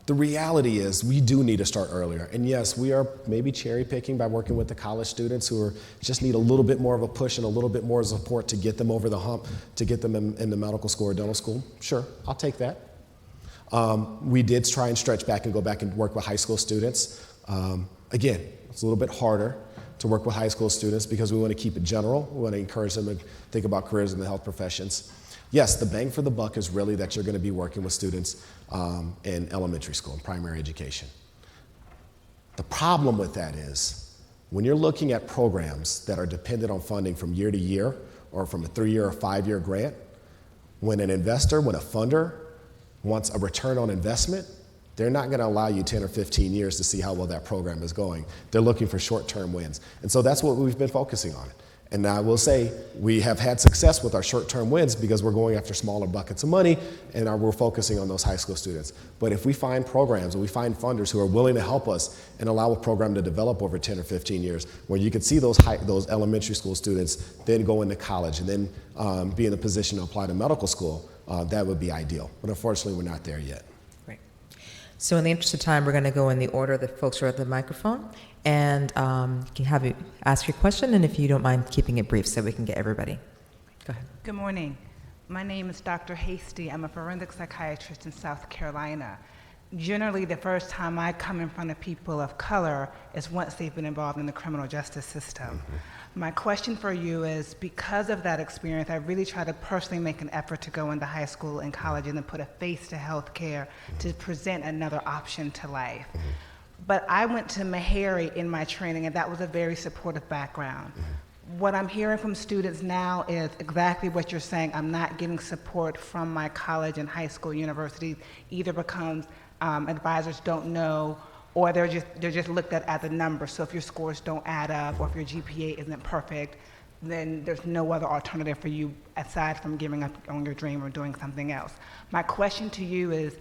Speaker 2: the reality is we do need to start earlier. And yes, we are maybe cherry picking by working with the college students who just need a little bit more of a push and a little bit more support to get them over the hump, to get them in the medical school or dental school. Sure, I'll take that. We did try and stretch back and go back and work with high school students. Again, it's a little bit harder to work with high school students because we want to keep it general. We want to encourage them to think about careers in the health professions. Yes, the bang for the buck is really that you're going to be working with students in elementary school and primary education. The problem with that is when you're looking at programs that are dependent on funding from year to year or from a 3-year or 5-year grant, when an investor, when a funder wants a return on investment, they're not going to allow you 10 or 15 years to see how well that program is going. They're looking for short-term wins. And so that's what we've been focusing on. And I will say we have had success with our short-term wins because we're going after smaller buckets of money and we're focusing on those high school students. But if we find programs and we find funders who are willing to help us and allow a program to develop over 10 or 15 years where you can see those elementary school students then go into college and then be in a position to apply to medical school, that would be ideal. But unfortunately, we're not there yet.
Speaker 1: Great. So in the interest of time, we're going to go in the order that folks are at the microphone. And you can have you ask your question, and if you don't mind keeping it brief so we can get everybody. Go ahead.
Speaker 20: Good morning. My name is Dr. Hasty. I'm a forensic psychiatrist in South Carolina. Generally, the first time I come in front of people of color is once they've been involved in the criminal justice system. My question for you is, because of that experience, I really try to personally make an effort to go into high school and college and then put a face to health care to present another option to life. But I went to Meharry in my training, and that was a very supportive background. What I'm hearing from students now is exactly what you're saying. I'm not getting support from my college and high school universities, either because advisors don't know, or they're just looked at as a number. So if your scores don't add up, or if your GPA isn't perfect, then there's no other alternative for you aside from giving up on your dream or doing something else. My question to you is,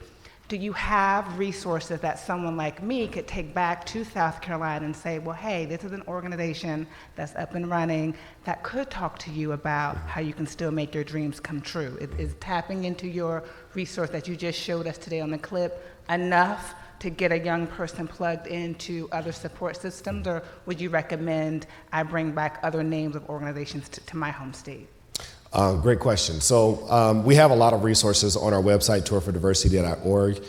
Speaker 20: do you have resources that someone like me could take back to South Carolina and say, well, hey, this is an organization that's up and running that could talk to you about how you can still make your dreams come true? Is tapping into your resource that you just showed us today on the clip enough to get a young person plugged into other support systems, or would you recommend I bring back other names of organizations to my home state?
Speaker 2: Great question. So we have a lot of resources on our website, tourfordiversity.org,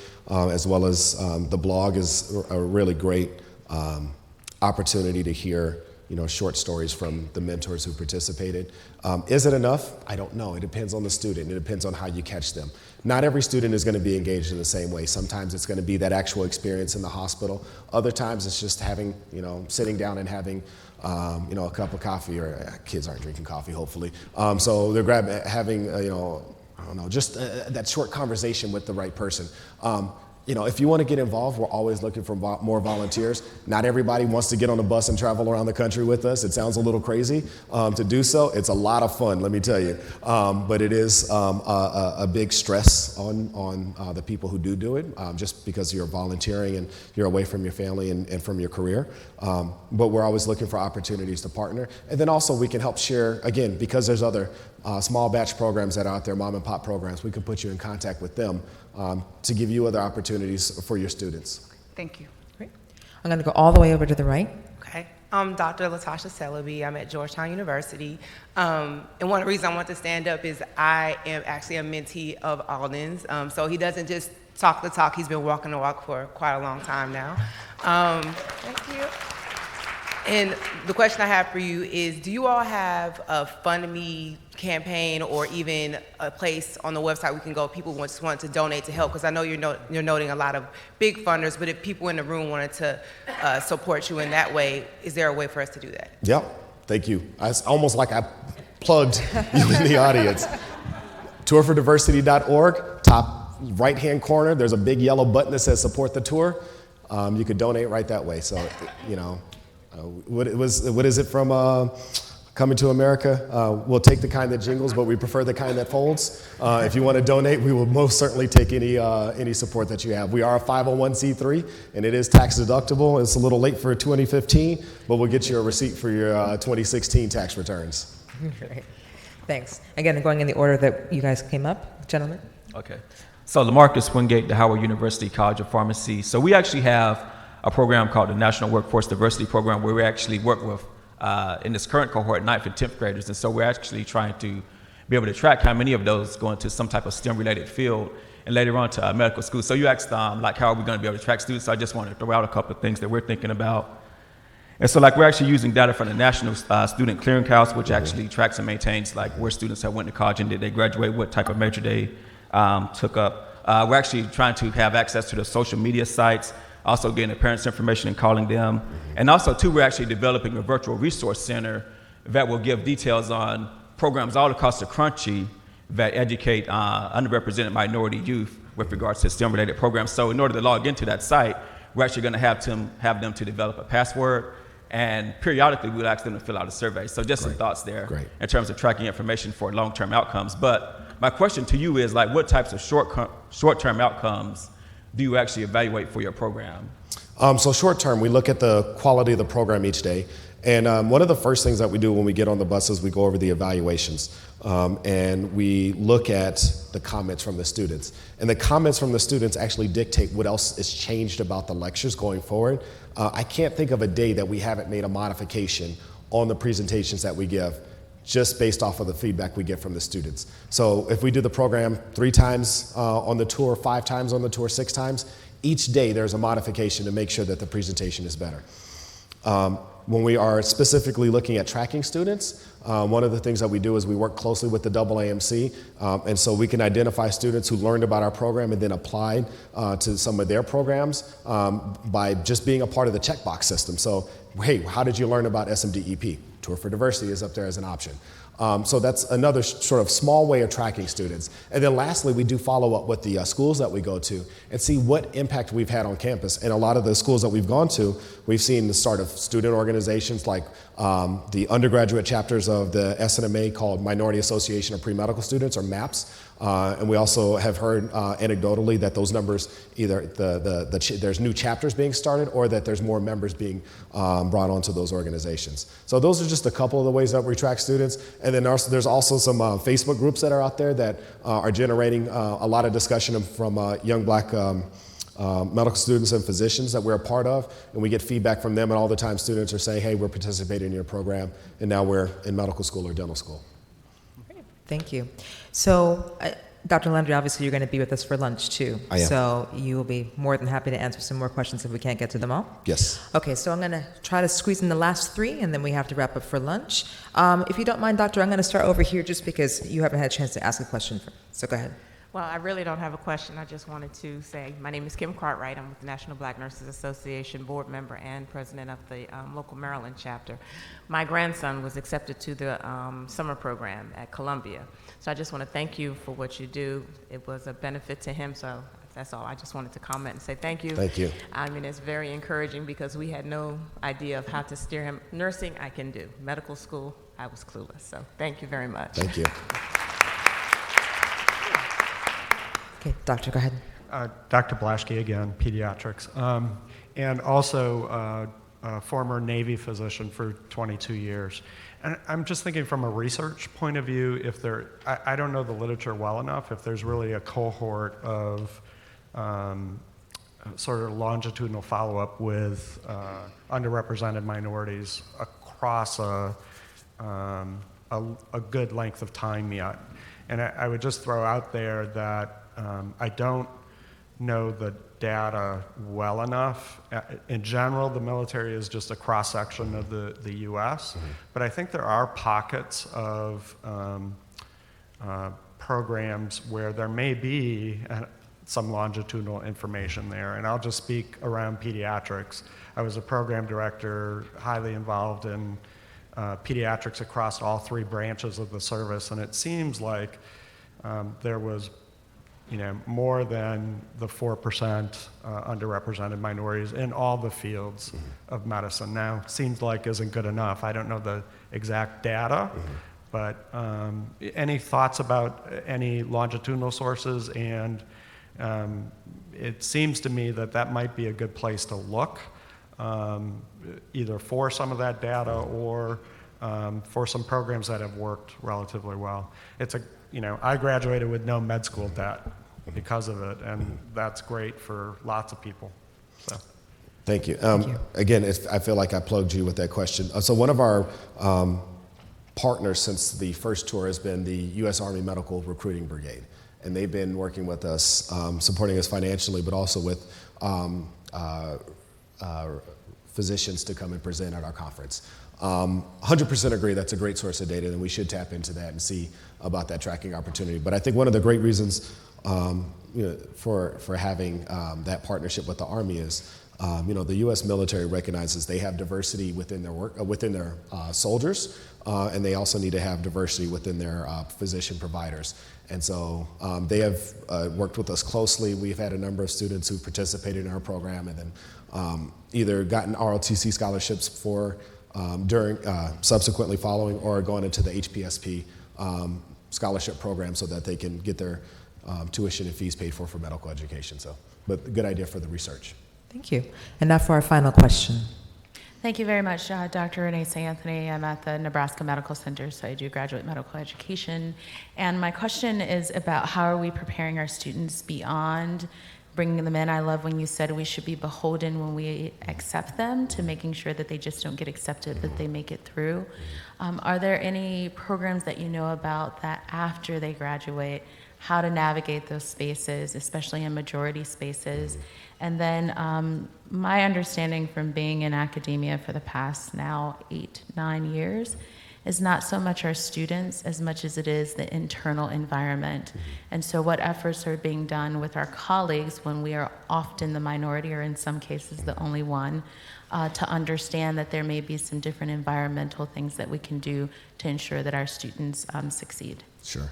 Speaker 2: as well as the blog is a really great opportunity to hear short stories from the mentors who participated. Is it enough? I don't know. It depends on the student. It depends on how you catch them. Not every student is going to be engaged in the same way. Sometimes it's going to be that actual experience in the hospital. Other times it's just having, sitting down and having a cup of coffee, or kids aren't drinking coffee, hopefully. So they're having, just that short conversation with the right person. If you want to get involved, we're always looking for more volunteers. Not everybody wants to get on a bus and travel around the country with us. It sounds a little crazy to do so. It's a lot of fun, let me tell you. But it is a big stress on the people who do it, just because you're volunteering and you're away from your family and from your career. But we're always looking for opportunities to partner. And then also we can help share, again, because there's other small batch programs that are out there, mom and pop programs, we can put you in contact with them to give you other opportunities for your students.
Speaker 20: Thank you.
Speaker 1: Great. I'm going to go all the way over to the right.
Speaker 21: Okay. I'm Dr. Latasha Celebi. I'm at Georgetown University. And one of the reasons I want to stand up is I am actually a mentee of Alden's. So he doesn't just talk the talk. He's been walking the walk for quite a long time now. Thank you. And the question I have for you is, do you all have a Fund Me campaign or even a place on the website we can go if people just want to donate to help? Because I know you're noting a lot of big funders, but if people in the room wanted to support you in that way, is there a way for us to do that?
Speaker 2: Yep, thank you. It's almost like I plugged you in the audience. Tourfordiversity.org, top right-hand corner, there's a big yellow button that says support the tour. You could donate right that way. So, you know, what is it from Coming to America? We'll take the kind that jingles, but we prefer the kind that folds. If you want to donate, we will most certainly take any support that you have. We are a 501c3, and it is tax deductible. It's a little late for 2015, but we'll get you a receipt for your 2016 tax returns.
Speaker 1: Great. Thanks. Again, going in the order that you guys came up, gentlemen.
Speaker 4: Okay. So Lamarcus Wingate, the Howard University College of Pharmacy. So we actually have a program called the National Workforce Diversity Program where we actually work with, in this current cohort, 9th and 10th graders. And so we're actually trying to be able to track how many of those go into some type of STEM-related field and later on to medical school. So you asked, like, how are we going to be able to track students? So I just wanted to throw out a couple of things that we're thinking about. And so, like, we're actually using data from the National Student Clearinghouse, which actually tracks and maintains, like, where students have went to college and did they graduate, what type of major they took up. We're actually trying to have access to the social media sites, also getting the parents' information and calling them. And also, too, we're actually developing a virtual resource center that will give details on programs all across the country that educate underrepresented minority youth with regards to STEM-related programs. So in order to log into that site, we're actually going to have them to develop a password, and periodically we'll ask them to fill out a survey. So just some thoughts there in terms of tracking information for long-term outcomes. But my question to you is, like, what types of short-term outcomes do you actually evaluate for your program?
Speaker 2: So short-term, we look at the quality of the program each day. And one of the first things that we do when we get on the bus is we go over the evaluations. And we look at the comments from the students. And the comments from the students actually dictate what else is changed about the lectures going forward. I can't think of a day that we haven't made a modification on the presentations that we give just based off of the feedback we get from the students. So if we do the program 3 times on the tour, 5 times on the tour, 6 times, each day there's a modification to make sure that the presentation is better. When we are specifically looking at tracking students, one of the things that we do is we work closely with the AAMC, and so we can identify students who learned about our program and then applied to some of their programs by just being a part of the checkbox system. So, hey, how did you learn about SMDEP? Tour for Diversity is up there as an option. So that's another sort of small way of tracking students. And then lastly, we do follow up with the schools that we go to and see what impact we've had on campus. And a lot of the schools that we've gone to, we've seen the start of student organizations like the undergraduate chapters of the SNMA called Minority Association of Pre-Medical Students, or MAPS. And we also have heard anecdotally that those numbers, either there's new chapters being started or that there's more members being brought onto those organizations. So those are just a couple of the ways that we track students. And then there's also some Facebook groups that are out there that are generating a lot of discussion from young black medical students and physicians that we're a part of. And we get feedback from them, and all the time students are saying, hey, we're participating in your program, and now we're in medical school or dental school.
Speaker 1: Thank you. So, Dr. Landry, obviously you're going to be with us for lunch too.
Speaker 2: I am.
Speaker 1: So you will be more than happy to answer some more questions if we can't get to them all.
Speaker 2: Yes.
Speaker 1: Okay, so I'm going to try to squeeze in the last 3, and then we have to wrap up for lunch. If you don't mind, Doctor, I'm going to start over here just because you haven't had a chance to ask a question. So go ahead.
Speaker 22: Well, I really don't have a question. I just wanted to say my name is Kim Cartwright. I'm with the National Black Nurses Association board member and president of the local Maryland chapter. My grandson was accepted to the summer program at Columbia. So I just want to thank you for what you do. It was a benefit to him, so that's all. I just wanted to comment and say thank you.
Speaker 2: Thank you.
Speaker 22: I mean, it's very encouraging because we had no idea of how to steer him. Nursing, I can do. Medical school, I was clueless. So thank you very much.
Speaker 2: Thank you.
Speaker 1: Okay, Doctor, go ahead.
Speaker 23: Dr. Blaschke again, pediatrics, and also a former Navy physician for 22 years. And I'm just thinking from a research point of view, if there, I don't know the literature well enough, if there's really a cohort of sort of longitudinal follow-up with underrepresented minorities across a good length of time yet. And I would just throw out there that I don't know data well enough. In general, the military is just a cross-section of the U.S., but I think there are pockets of programs where there may be some longitudinal information there. And I'll just speak around pediatrics. I was a program director, highly involved in pediatrics across all 3 branches of the service, and it seems like there was more than the 4% underrepresented minorities in all the fields of medicine. Now, seems like isn't good enough. I don't know the exact data, but any thoughts about any longitudinal sources? And it seems to me that might be a good place to look, either for some of that data or for some programs that have worked relatively well. I graduated with no med school debt because of it, and that's great for lots of people. So.
Speaker 2: Thank you. Again, I feel like I plugged you with that question. So one of our partners since the first tour has been the U.S. Army Medical Recruiting Brigade, and they've been working with us, supporting us financially, but also with physicians to come and present at our conference. 100% agree that's a great source of data, and we should tap into that and see about that tracking opportunity. But I think one of the great reasons for having that partnership with the Army is, the U.S. military recognizes they have diversity within their work, within their soldiers, and they also need to have diversity within their physician providers. And so they have worked with us closely. We've had a number of students who participated in our program and then either gotten ROTC scholarships for subsequently following, or going into the HPSP scholarship program so that they can get their tuition and fees paid for medical education. So, but good idea for the research.
Speaker 1: Thank you. And now for our final question.
Speaker 3: Thank you very much, Dr. Renee St. Anthony. I'm at the Nebraska Medical Center, so I do graduate medical education. And my question is about how are we preparing our students beyond bringing them in. I love when you said we should be beholden when we accept them to making sure that they just don't get accepted, but they make it through. Are there any programs that you know about that after they graduate, how to navigate those spaces, especially in majority spaces? And then my understanding from being in academia for the past now 8-9 years is not so much our students as much as it is the internal environment. And so what efforts are being done with our colleagues when we are often the minority, or in some cases the only one, to understand that there may be some different environmental things that we can do to ensure that our students succeed?
Speaker 2: Sure.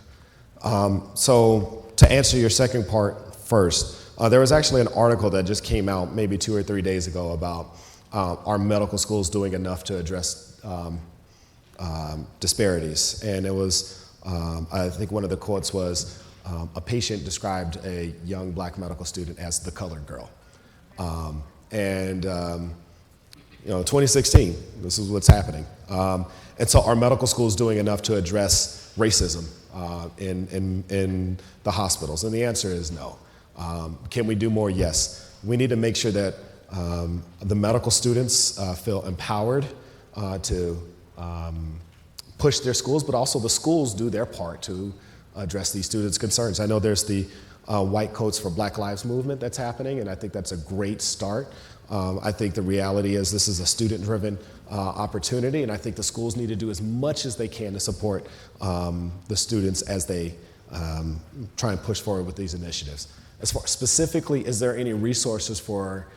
Speaker 2: So to answer your second part first, there was actually an article that just came out maybe 2 or 3 days ago about our medical schools doing enough to address disparities. And it was, I think one of the quotes was, a patient described a young black medical student as the colored girl. 2016, this is what's happening. And so our medical school is doing enough to address racism in the hospitals? And the answer is no. Can we do more? Yes. We need to make sure that the medical students feel empowered to push their schools, but also the schools do their part to address these students' concerns. I know there's the White Coats for Black Lives movement that's happening, and I think that's a great start. I think the reality is this is a student-driven opportunity, and I think the schools need to do as much as they can to support the students as they try and push forward with these initiatives. As far specifically, is there any resources for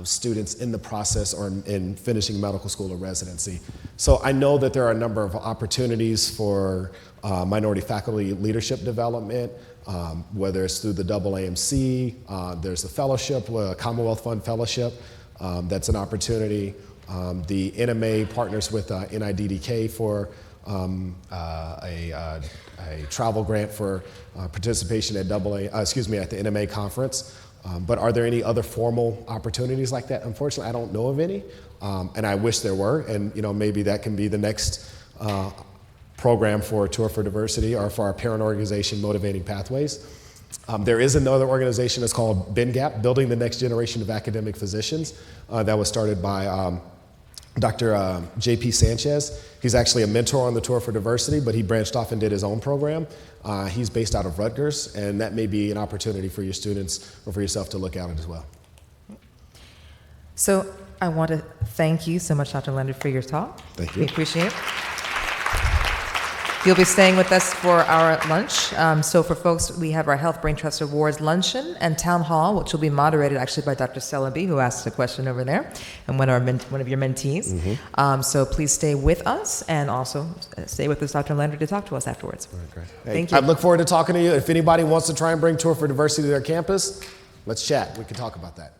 Speaker 2: students in the process or in finishing medical school or residency? So I know that there are a number of opportunities for minority faculty leadership development, whether it's through the AAMC, there's the fellowship, Commonwealth Fund Fellowship, that's an opportunity. The NMA partners with NIDDK for a travel grant for participation at at the NMA conference. But are there any other formal opportunities like that? Unfortunately, I don't know of any, and I wish there were. And maybe that can be the next program for Tour for Diversity or for our parent organization, Motivating Pathways. There is another organization that's called BENGAP, Building the Next Generation of Academic Physicians, that was started by Dr. JP Sanchez. He's actually a mentor on the Tour for Diversity, but he branched off and did his own program. He's based out of Rutgers, and that may be an opportunity for your students or for yourself to look at it as well.
Speaker 1: So I want to thank you so much, Dr. Landry, for your talk.
Speaker 2: Thank you.
Speaker 1: We appreciate it. You'll be staying with us for our lunch. So for folks, we have our Health Braintrust Awards luncheon and town hall, which will be moderated actually by Dr. Stella B., who asked a question over there, and one of your mentees. So please stay with us, and also stay with us, Dr. Landry, to talk to us afterwards.
Speaker 2: Great.
Speaker 1: Thank you.
Speaker 2: I look forward to talking to you. If anybody wants to try and bring Tour for Diversity to their campus, let's chat. We can talk about that.